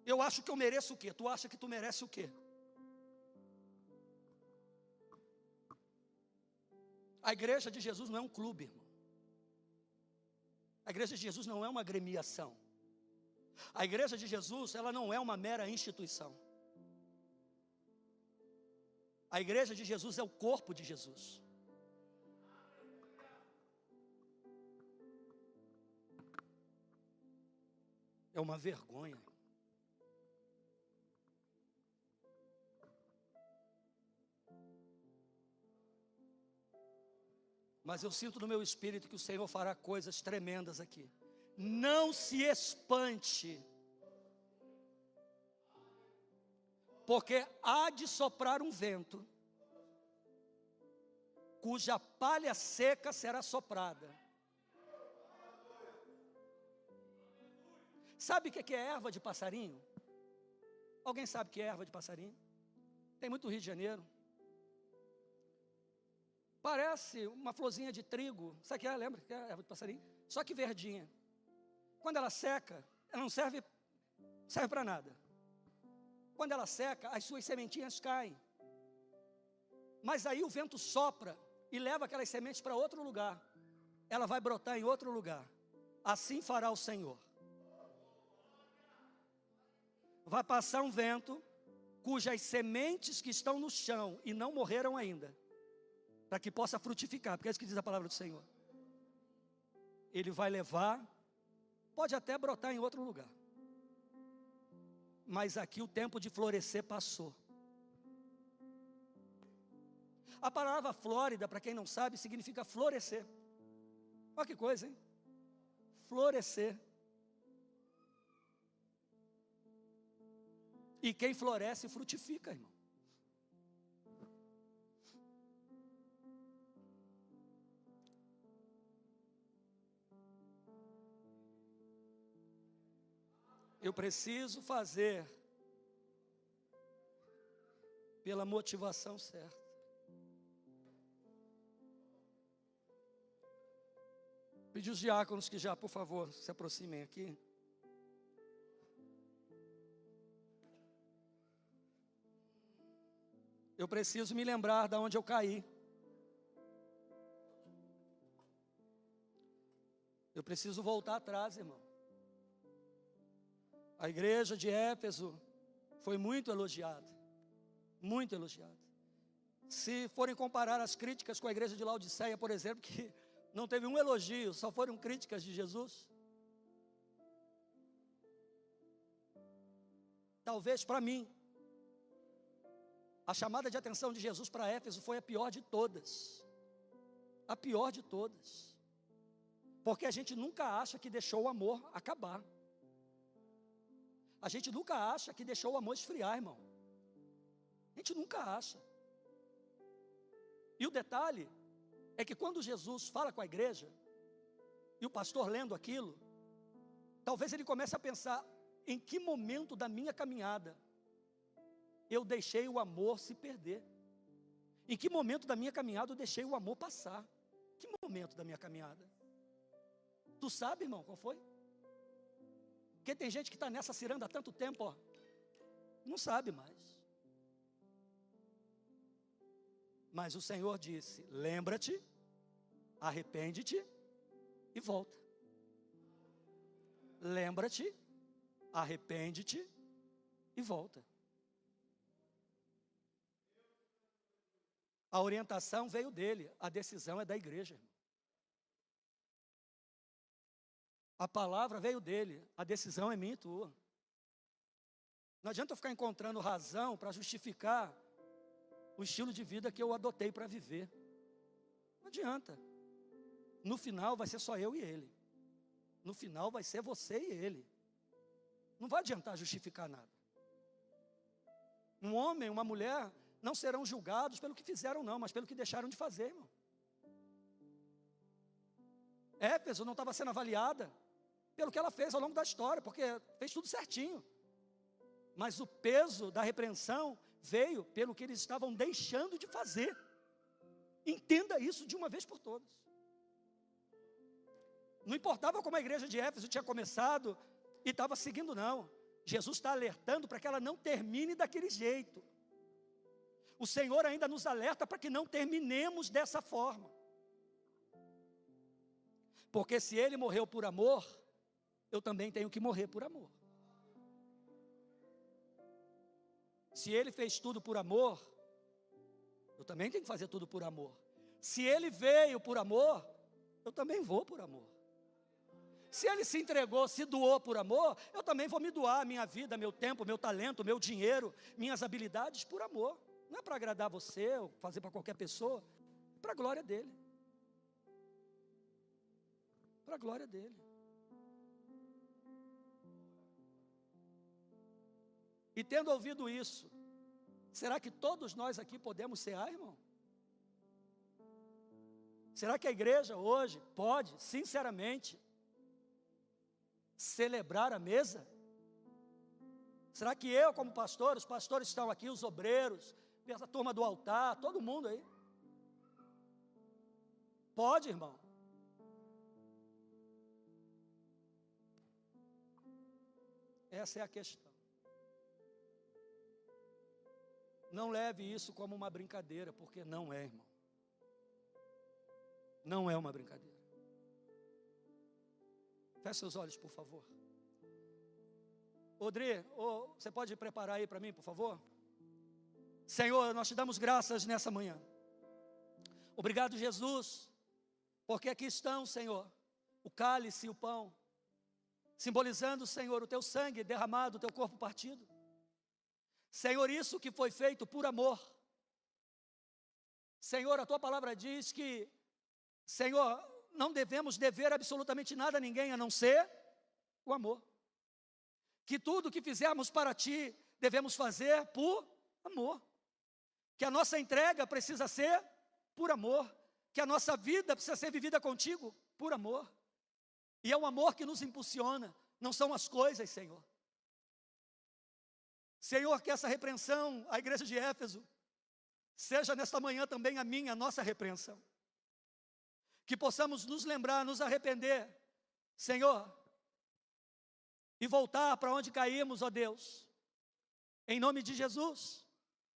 Eu acho que eu mereço o quê? Tu acha que tu merece o quê? A igreja de Jesus não é um clube, irmão. A igreja de Jesus não é uma agremiação. A igreja de Jesus, ela não é uma mera instituição. A igreja de Jesus é o corpo de Jesus. É uma vergonha. Mas eu sinto no meu espírito que o Senhor fará coisas tremendas aqui. Não se espante, porque há de soprar um vento, cuja palha seca será soprada. Sabe o que é erva de passarinho? Alguém sabe o que é erva de passarinho? Tem muito no Rio de Janeiro. Parece uma florzinha de trigo. Sabe o que é? Lembra que é erva de passarinho? Só que verdinha. Quando ela seca, ela não serve para nada. Quando ela seca, as suas sementinhas caem. Mas aí o vento sopra e leva aquelas sementes para outro lugar. Ela vai brotar em outro lugar. Assim fará o Senhor. Vai passar um vento cujas sementes que estão no chão e não morreram ainda, para que possa frutificar, porque é isso que diz a palavra do Senhor. Ele vai levar, pode até brotar em outro lugar, mas aqui o tempo de florescer passou. A palavra Flórida, para quem não sabe, significa florescer. Olha que coisa, hein? Florescer. E quem floresce frutifica, irmão. Eu preciso fazer pela motivação certa. Pedir os diáconos que já, por favor, se aproximem aqui. Eu preciso me lembrar de onde eu caí. Eu preciso voltar atrás, irmão. A igreja de Éfeso foi muito elogiada. Muito elogiada. Se forem comparar as críticas com a igreja de Laodiceia, por exemplo, que não teve um elogio, só foram críticas de Jesus. Talvez para mim, a chamada de atenção de Jesus para Éfeso foi a pior de todas. A pior de todas. Porque a gente nunca acha que deixou o amor acabar. A gente nunca acha que deixou o amor esfriar, irmão. A gente nunca acha. E o detalhe é que quando Jesus fala com a igreja, e o pastor lendo aquilo, talvez ele comece a pensar, em que momento da minha caminhada eu deixei o amor se perder? Em que momento da minha caminhada eu deixei o amor passar? Que momento da minha caminhada? Tu sabe, irmão, qual foi? Porque tem gente que está nessa ciranda há tanto tempo, ó, não sabe mais. Mas o Senhor disse, lembra-te, arrepende-te e volta. Lembra-te, arrepende-te e volta. A orientação veio dele, a decisão é da igreja, irmão. A palavra veio dele, a decisão é minha e tua. Não adianta eu ficar encontrando razão para justificar o estilo de vida que eu adotei para viver. Não adianta. No final vai ser só eu e ele. No final vai ser você e ele. Não vai adiantar justificar nada. Um homem, uma mulher não serão julgados pelo que fizeram não, mas pelo que deixaram de fazer, irmão. Éfeso não estava sendo avaliada pelo que ela fez ao longo da história, porque fez tudo certinho. Mas o peso da repreensão veio pelo que eles estavam deixando de fazer. Entenda isso de uma vez por todas. Não importava como a igreja de Éfeso tinha começado e estava seguindo, não. Jesus está alertando para que ela não termine daquele jeito. O Senhor ainda nos alerta para que não terminemos dessa forma. Porque se Ele morreu por amor, eu também tenho que morrer por amor. Se Ele fez tudo por amor, eu também tenho que fazer tudo por amor. Se Ele veio por amor, eu também vou por amor. Se Ele se entregou, se doou por amor, eu também vou me doar a minha vida, meu tempo, meu talento, meu dinheiro, minhas habilidades por amor. Não é para agradar você ou fazer para qualquer pessoa, é para a glória dEle. Para a glória dEle. E tendo ouvido isso, será que todos nós aqui podemos cear, irmão? Será que a igreja hoje pode, sinceramente, celebrar a mesa? Será que eu, como pastor, os pastores estão aqui, os obreiros, a turma do altar, todo mundo aí? Pode, irmão? Essa é a questão. Não leve isso como uma brincadeira, porque não é, irmão. Não é uma brincadeira. Feche seus olhos, por favor. Odri, você pode preparar aí para mim, por favor? Senhor, nós te damos graças nessa manhã. Obrigado, Jesus, porque aqui estão, Senhor, o cálice e o pão, simbolizando, Senhor, o teu sangue derramado, o teu corpo partido. Senhor, isso que foi feito por amor. Senhor, a tua palavra diz que, Senhor, não devemos dever absolutamente nada a ninguém, a não ser o amor. Que tudo que fizermos para ti, devemos fazer por amor. Que a nossa entrega precisa ser por amor. Que a nossa vida precisa ser vivida contigo por amor. E é o amor que nos impulsiona, não são as coisas, Senhor. Senhor, que essa repreensão à igreja de Éfeso seja nesta manhã também a minha, a nossa repreensão. que possamos nos lembrar, nos arrepender, Senhor, e voltar para onde caímos, ó Deus, em nome de Jesus.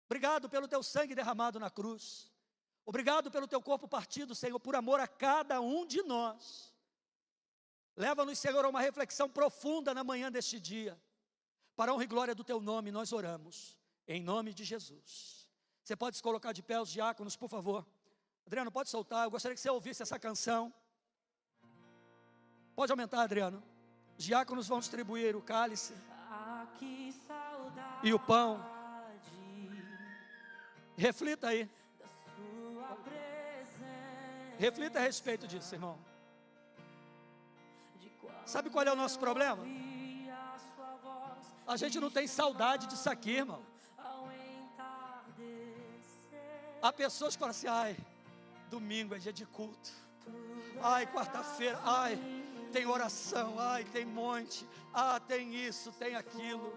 Obrigado pelo teu sangue derramado na cruz, obrigado pelo teu corpo partido, Senhor, por amor a cada um de nós. Leva-nos, Senhor, a uma reflexão profunda na manhã deste dia. Para a honra e glória do teu nome, nós oramos, em nome de Jesus. Você pode se colocar de pé, os diáconos, por favor. Adriano, pode soltar, eu gostaria que você ouvisse essa canção. Pode aumentar, Adriano. Os diáconos vão distribuir o cálice e o pão. Reflita aí. Reflita a respeito disso, irmão. Sabe qual é o nosso problema? A gente não tem saudade disso aqui, irmão. Há pessoas que falam assim: ai, domingo é dia de culto. Ai, quarta-feira, ai, tem oração, ai, tem monte, tem isso, tem aquilo.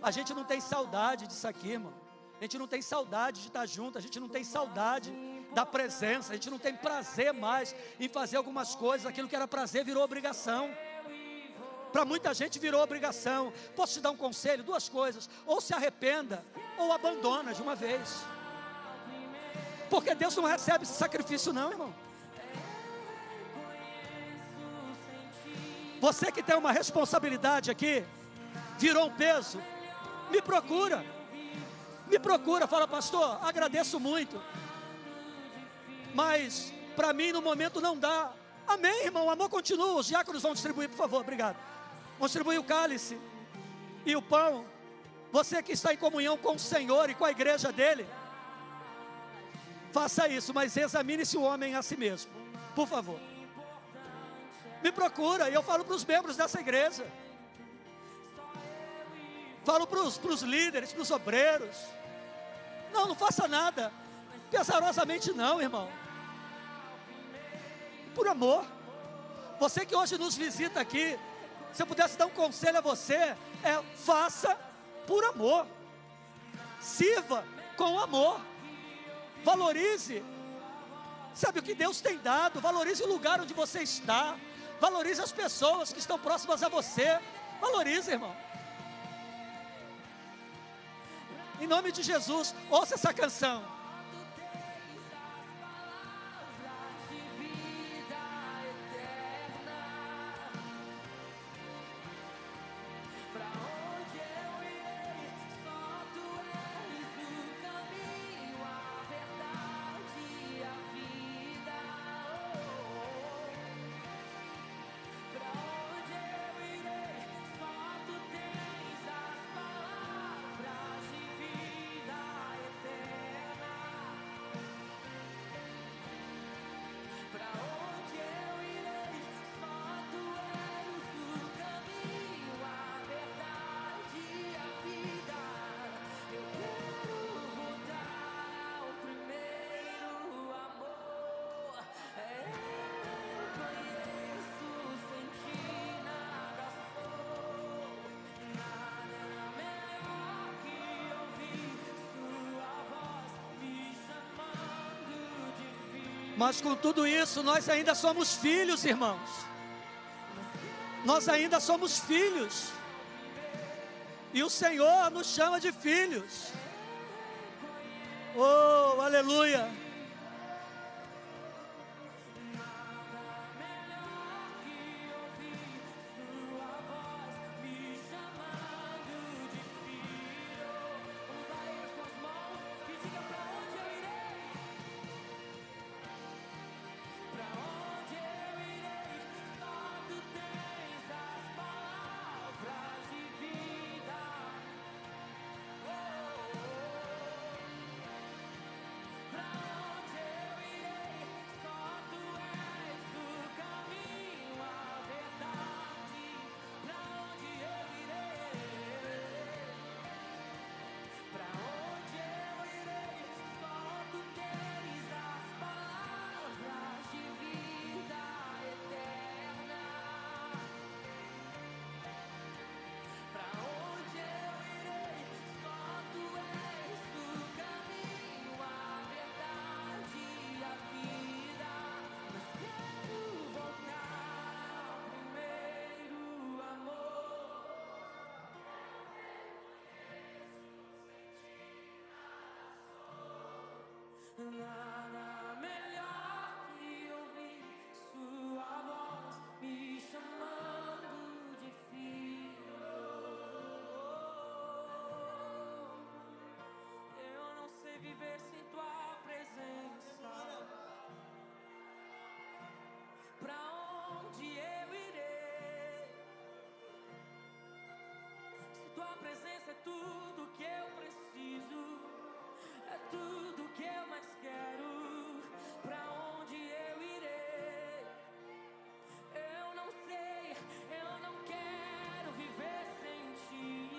A gente não tem saudade disso aqui, irmão. A gente não tem saudade de estar junto, a gente não tem saudade da presença, a gente não tem prazer mais em fazer algumas coisas. Aquilo que era prazer virou obrigação. Para muita gente virou obrigação. Posso te dar um conselho? Duas coisas: ou se arrependa, ou abandona de uma vez. Porque Deus não recebe esse sacrifício não, irmão. Você que tem uma responsabilidade aqui, virou um peso, me procura. Me procura, fala: pastor, agradeço muito, mas para mim no momento não dá. Amém, irmão, o amor continua. Os diáconos vão distribuir, por favor, obrigado. Vão distribuir o cálice e o pão. Você que está em comunhão com o Senhor e com a igreja dele, faça isso, mas examine-se o homem a si mesmo, por favor. Me procura, e eu falo para os membros dessa igreja, falo para os líderes, para os obreiros. Não faça nada pesarosamente não, irmão. Por amor. Você que hoje nos visita aqui, se eu pudesse dar um conselho a você, faça por amor. Sirva com amor. Valorize. Sabe o que Deus tem dado? Valorize o lugar onde você está. Valorize as pessoas que estão próximas a você. Valorize, irmão. Em nome de Jesus, ouça essa canção. Mas com tudo isso, nós ainda somos filhos, irmãos. Nós ainda somos filhos. E o Senhor nos chama de filhos. Oh, aleluia. Nada melhor que ouvir sua voz me chamando de filho. Eu não sei viver sem tua presença. Pra onde eu irei? Se tua presença é tudo que eu preciso, é tudo que eu mais quero. Pra onde eu irei? Eu não sei, eu não quero viver sem ti.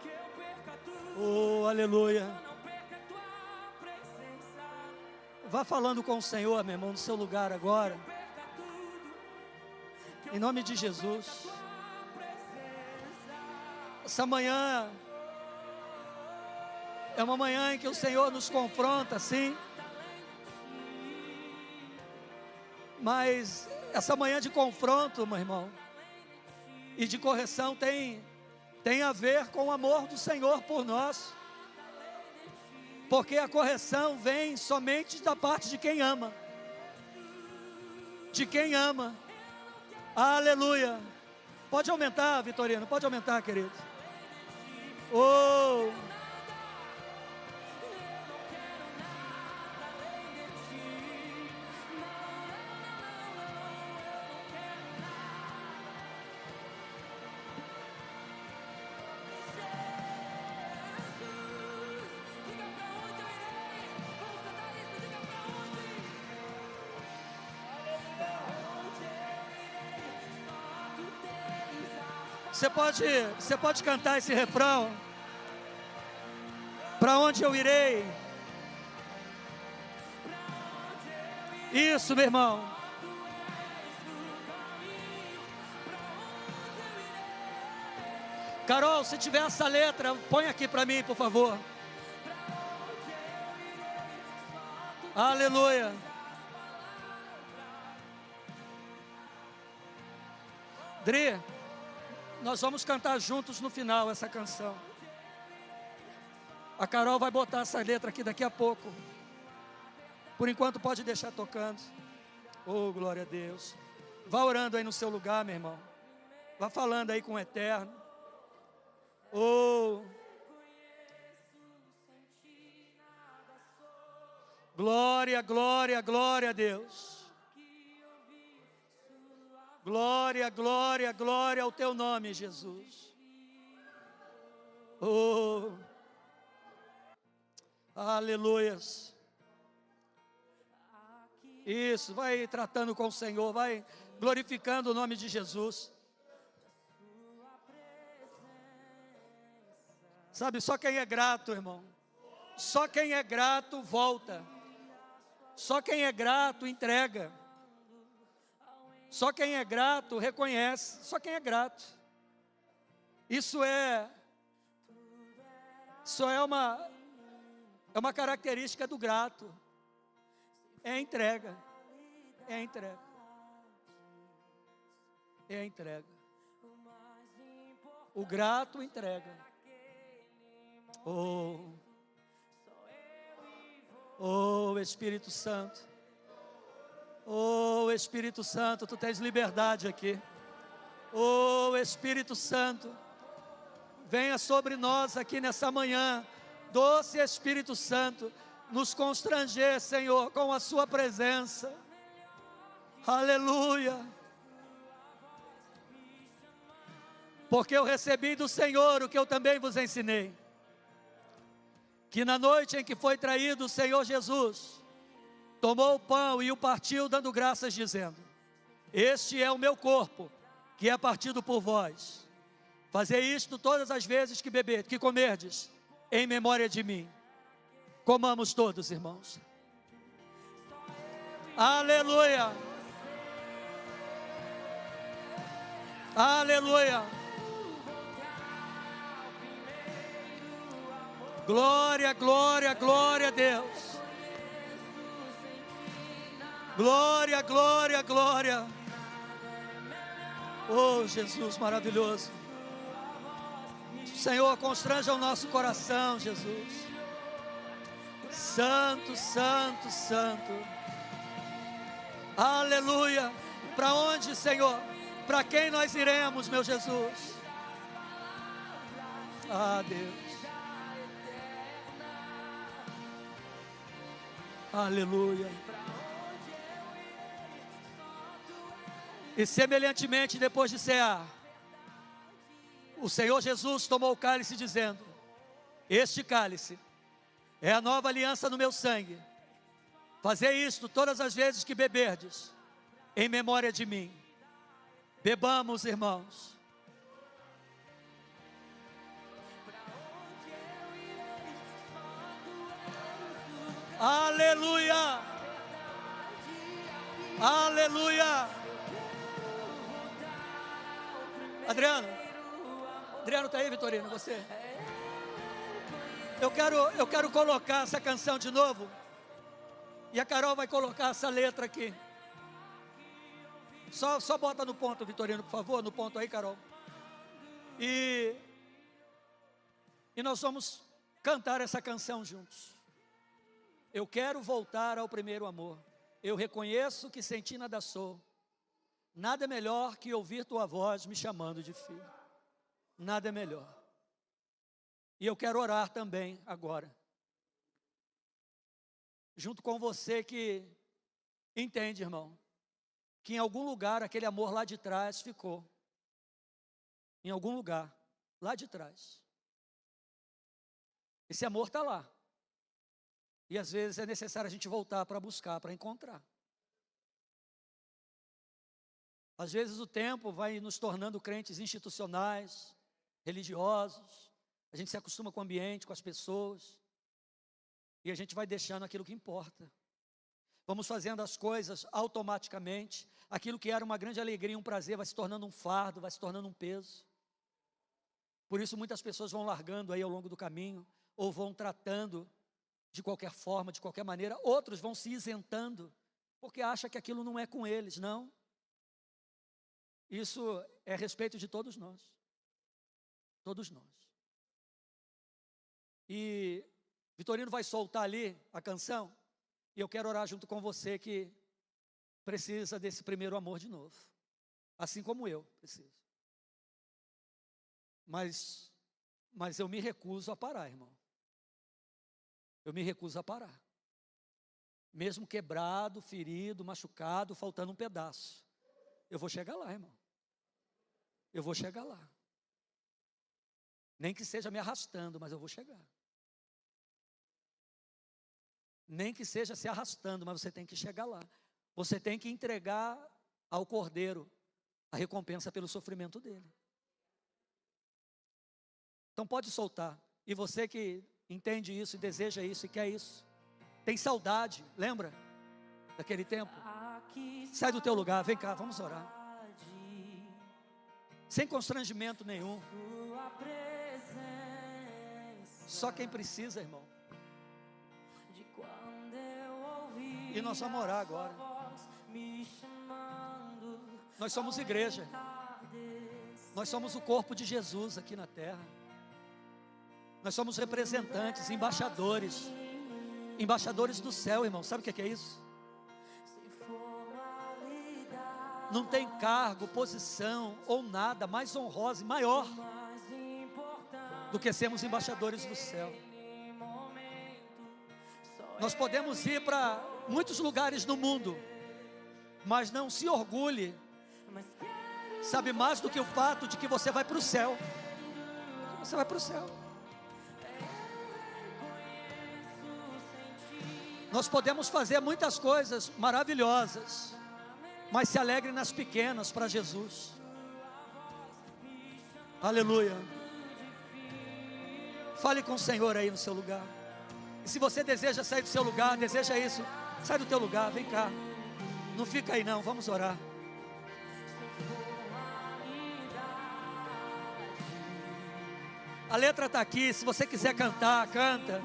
Que eu perca tudo, Oh, aleluia. eu não perca tua presença. Vá falando com o Senhor, meu irmão, no seu lugar agora. Perca tudo, que Em nome de Jesus. tua presença. Essa manhã é uma manhã em que o Senhor nos confronta, sim. Mas essa manhã de confronto, meu irmão, e de correção tem a ver com o amor do Senhor por nós. Porque a correção vem somente da parte de quem ama. De quem ama. Aleluia. Pode aumentar, Vitorino, pode aumentar, querido. Oh. Você pode cantar esse refrão? Para onde eu irei? Isso, meu irmão. Carol, se tiver essa letra, põe aqui para mim, por favor. Aleluia. Dri, nós vamos cantar juntos no final essa canção. A Carol vai botar essa letra aqui daqui a pouco. Por enquanto pode deixar tocando. Oh, glória a Deus. Vá orando aí no seu lugar, meu irmão. Vá falando aí com o Eterno. Oh, glória, glória, glória a Deus. Glória, glória, glória ao teu nome, Jesus. Oh, aleluias. Isso, vai tratando com o Senhor, vai glorificando o nome de Jesus. Sabe, só quem é grato, irmão. Só quem é grato volta. Só quem é grato entrega. Só quem é grato reconhece. Só quem é grato. Isso é uma característica do grato. É a entrega. É a entrega. É a entrega. O grato entrega. Oh, Espírito Santo. Oh, Espírito Santo, tu tens liberdade aqui. Oh, Espírito Santo, venha sobre nós aqui nessa manhã. Doce Espírito Santo, nos constranger, Senhor, com a sua presença. Aleluia. Porque eu recebi do Senhor o que eu também vos ensinei. Que na noite em que foi traído o Senhor Jesus, tomou o pão e o partiu, dando graças, dizendo: este é o meu corpo, que é partido por vós. Fazei isto todas as vezes que comerdes, em memória de mim. Comamos todos, irmãos. Aleluia. Aleluia. Glória, glória, glória a Deus. Glória, glória, glória. Oh, Jesus maravilhoso. Senhor, constranja o nosso coração, Jesus. Santo, santo, santo. Aleluia. Para onde, Senhor? Para quem nós iremos, meu Jesus? Ah, Deus. Aleluia. E semelhantemente, depois de cear, o Senhor Jesus tomou o cálice dizendo: este cálice é a nova aliança no meu sangue. Fazei isto todas as vezes que beberdes, em memória de mim. Bebamos, irmãos. Aleluia. Aleluia. Adriano está aí, Vitorino, você? Eu quero colocar essa canção de novo. E a Carol vai colocar essa letra aqui. Só bota no ponto, Vitorino, por favor, no ponto aí, Carol. E nós vamos cantar essa canção juntos. Eu quero voltar ao primeiro amor. Eu reconheço que sem ti nada sou. Nada é melhor que ouvir tua voz me chamando de filho. Nada é melhor. E eu quero orar também agora, junto com você que entende, irmão, que em algum lugar aquele amor lá de trás ficou. Em algum lugar, lá de trás. Esse amor está lá. E às vezes é necessário a gente voltar para buscar, para encontrar. Às vezes o tempo vai nos tornando crentes institucionais, religiosos. A gente se acostuma com o ambiente, com as pessoas. E a gente vai deixando aquilo que importa. Vamos fazendo as coisas automaticamente. Aquilo que era uma grande alegria, um prazer, vai se tornando um fardo, vai se tornando um peso. Por isso muitas pessoas vão largando aí ao longo do caminho, ou vão tratando de qualquer forma, de qualquer maneira. Outros vão se isentando, porque acham que aquilo não é com eles, não. Isso é a respeito de todos nós. Todos nós. E Vitorino vai soltar ali a canção, e eu quero orar junto com você que precisa desse primeiro amor de novo. Assim como eu preciso. Mas eu me recuso a parar, irmão. Eu me recuso a parar. Mesmo quebrado, ferido, machucado, faltando um pedaço. Eu vou chegar lá, irmão. Eu vou chegar lá. Nem que seja me arrastando, mas eu vou chegar. Nem que seja se arrastando, mas você tem que chegar lá. Você tem que entregar ao Cordeiro a recompensa pelo sofrimento dele. Então pode soltar. E você que entende isso e deseja isso e quer isso, tem saudade, lembra daquele tempo? Sai do teu lugar, vem cá, vamos orar. Sem constrangimento nenhum. Só quem precisa, irmão. E nós vamos orar agora. Nós somos igreja. Nós somos o corpo de Jesus aqui na terra. Nós somos representantes, embaixadores. Embaixadores do céu, irmão. Sabe o que é isso? Não tem cargo, posição ou nada mais honrosa e maior do que sermos embaixadores do céu. Nós podemos ir para muitos lugares no mundo, mas não se orgulhe, sabe, mais do que o fato de que você vai para o céu. Você vai para o céu. Nós podemos fazer muitas coisas maravilhosas, mas se alegre nas pequenas para Jesus. Aleluia. Fale com o Senhor aí no seu lugar. E se você deseja sair do seu lugar, deseja isso, sai do teu lugar, vem cá. Não fica aí não, vamos orar. A letra está aqui, se você quiser cantar, canta.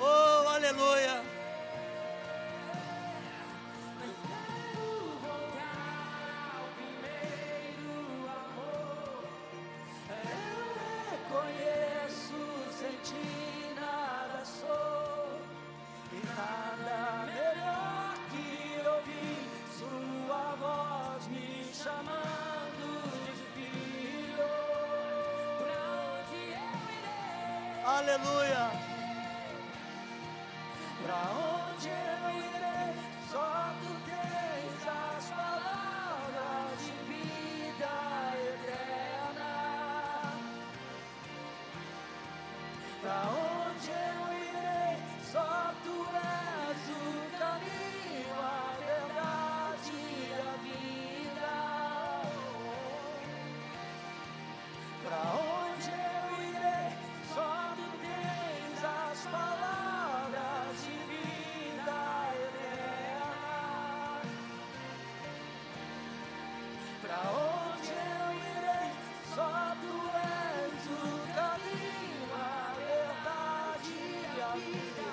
Oh, aleluia. Aleluia. Pra onde eu irei? Só tu tens as palavras de vida eterna. Pra onde eu irei? Só tu és o caminho, a verdade e a vida. Pra onde eu irei? Só tu tens as palavras de vida eterna. Pra onde eu irei? Só tu és o caminho, a verdade e a vida.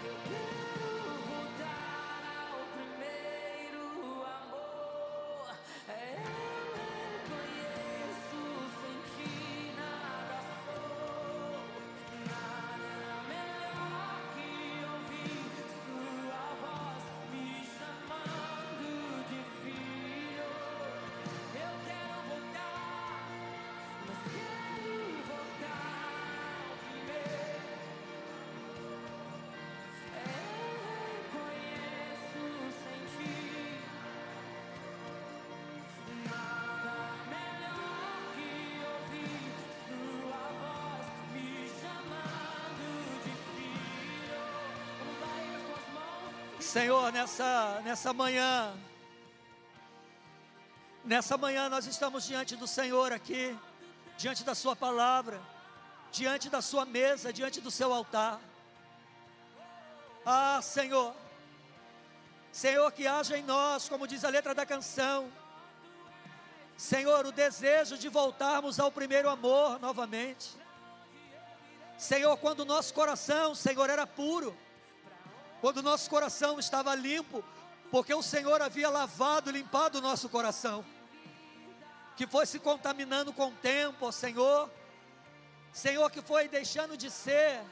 Eu quero voltar ao primeiro amor. Eu conheço sem ti nada sou. Nada melhor que ouvir sua voz me chamando de filho. Eu quero voltar, mas quero voltar ao primeiro. Eu conheço sem ti nada melhor que ouvir sua voz me chamando de filho. Vamos lá, em suas mãos. Senhor, nessa manhã nós estamos diante do Senhor aqui, diante da sua palavra, diante da sua mesa, diante do seu altar. Ah, Senhor, que haja em nós, como diz a letra da canção, Senhor, o desejo de voltarmos ao primeiro amor novamente. Senhor, quando o nosso coração, Senhor, era puro, quando o nosso coração estava limpo, porque o Senhor havia lavado e limpado o nosso coração, que foi se contaminando com o tempo, ó Senhor, que foi deixando de ser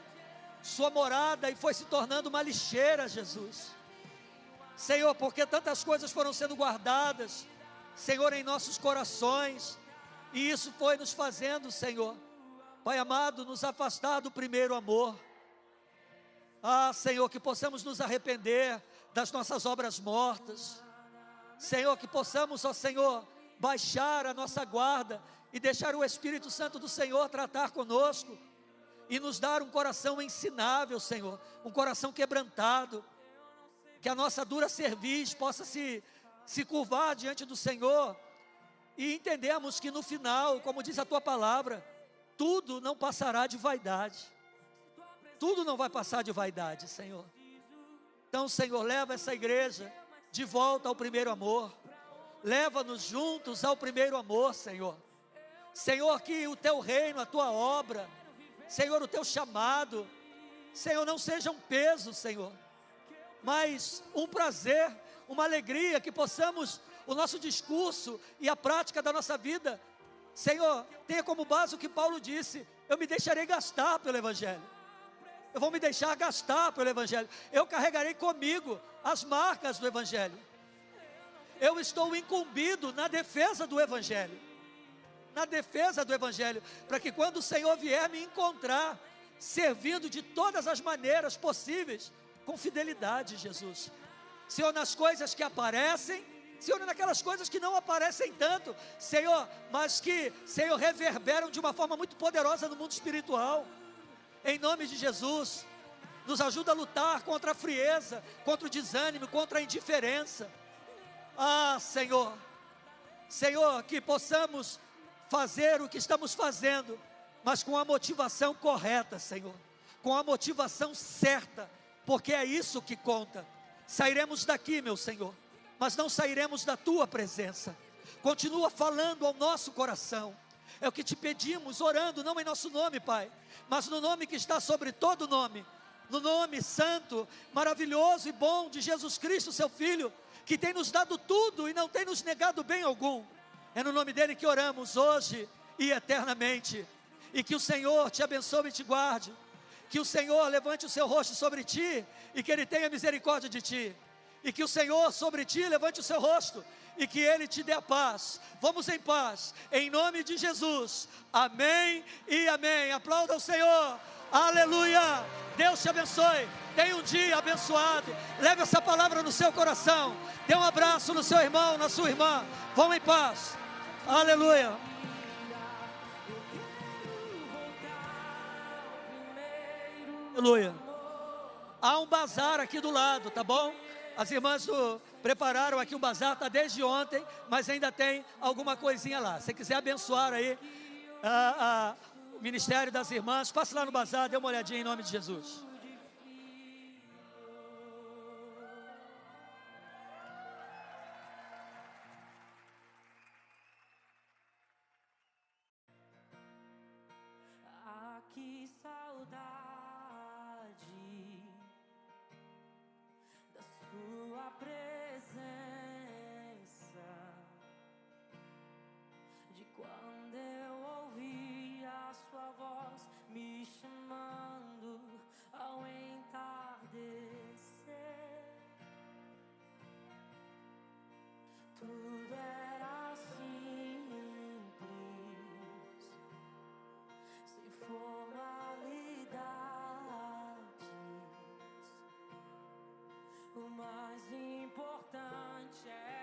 sua morada e foi se tornando uma lixeira, Jesus. Senhor, porque tantas coisas foram sendo guardadas, Senhor, em nossos corações, e isso foi nos fazendo, Senhor, Pai amado, nos afastar do primeiro amor. Ah, Senhor, que possamos nos arrepender das nossas obras mortas. Senhor, que possamos, ó Senhor, baixar a nossa guarda e deixar o Espírito Santo do Senhor tratar conosco e nos dar um coração ensinável, Senhor, um coração quebrantado, que a nossa dura cerviz possa se curvar diante do Senhor e entendemos que no final, como diz a tua palavra, tudo não passará de vaidade. Tudo não vai passar de vaidade, Senhor. Então, Senhor, leva essa igreja de volta ao primeiro amor. Leva-nos juntos ao primeiro amor, Senhor. Senhor, que o teu reino, a tua obra, Senhor, o teu chamado, Senhor, não seja um peso, Senhor, mas um prazer, uma alegria, que possamos, o nosso discurso e a prática da nossa vida, Senhor, tenha como base o que Paulo disse: eu me deixarei gastar pelo Evangelho. Eu vou me deixar gastar pelo Evangelho. Eu carregarei comigo as marcas do Evangelho. Eu estou incumbido na defesa do Evangelho. Na defesa do Evangelho. Para que quando o Senhor vier me encontrar, servindo de todas as maneiras possíveis, com fidelidade, Jesus. Senhor, nas coisas que aparecem, Senhor, naquelas coisas que não aparecem tanto, Senhor, mas que, Senhor, reverberam de uma forma muito poderosa no mundo espiritual. Em nome de Jesus, nos ajuda a lutar contra a frieza, contra o desânimo, contra a indiferença. Ah, Senhor, que possamos fazer o que estamos fazendo, mas com a motivação correta, Senhor, com a motivação certa, porque é isso que conta. Sairemos daqui, meu Senhor, mas não sairemos da tua presença. Continua falando ao nosso coração. É o que te pedimos, orando, não em nosso nome, Pai, mas no nome que está sobre todo nome, no nome santo, maravilhoso e bom de Jesus Cristo, seu Filho, que tem nos dado tudo e não tem nos negado bem algum. É no nome dele que oramos hoje e eternamente. E que o Senhor te abençoe e te guarde. Que o Senhor levante o seu rosto sobre ti e que ele tenha misericórdia de ti. E que o Senhor sobre ti levante o seu rosto e que ele te dê a paz. Vamos em paz, em nome de Jesus. Amém e amém. Aplauda o Senhor. Aleluia. Deus te abençoe. Tenha um dia abençoado. Leve essa palavra no seu coração. Dê um abraço no seu irmão, na sua irmã. Vão em paz. Aleluia. Aleluia. Há um bazar aqui do lado, tá bom? As irmãs prepararam aqui um bazar, está desde ontem, mas ainda tem alguma coisinha lá. Se quiser abençoar aí o ministério das irmãs, passe lá no bazar, dê uma olhadinha em nome de Jesus. Que saudade da sua presença, de quando eu ouvi a sua voz me chamando ao entardecer. Tudo era simples, sem formalidades. O mais importante é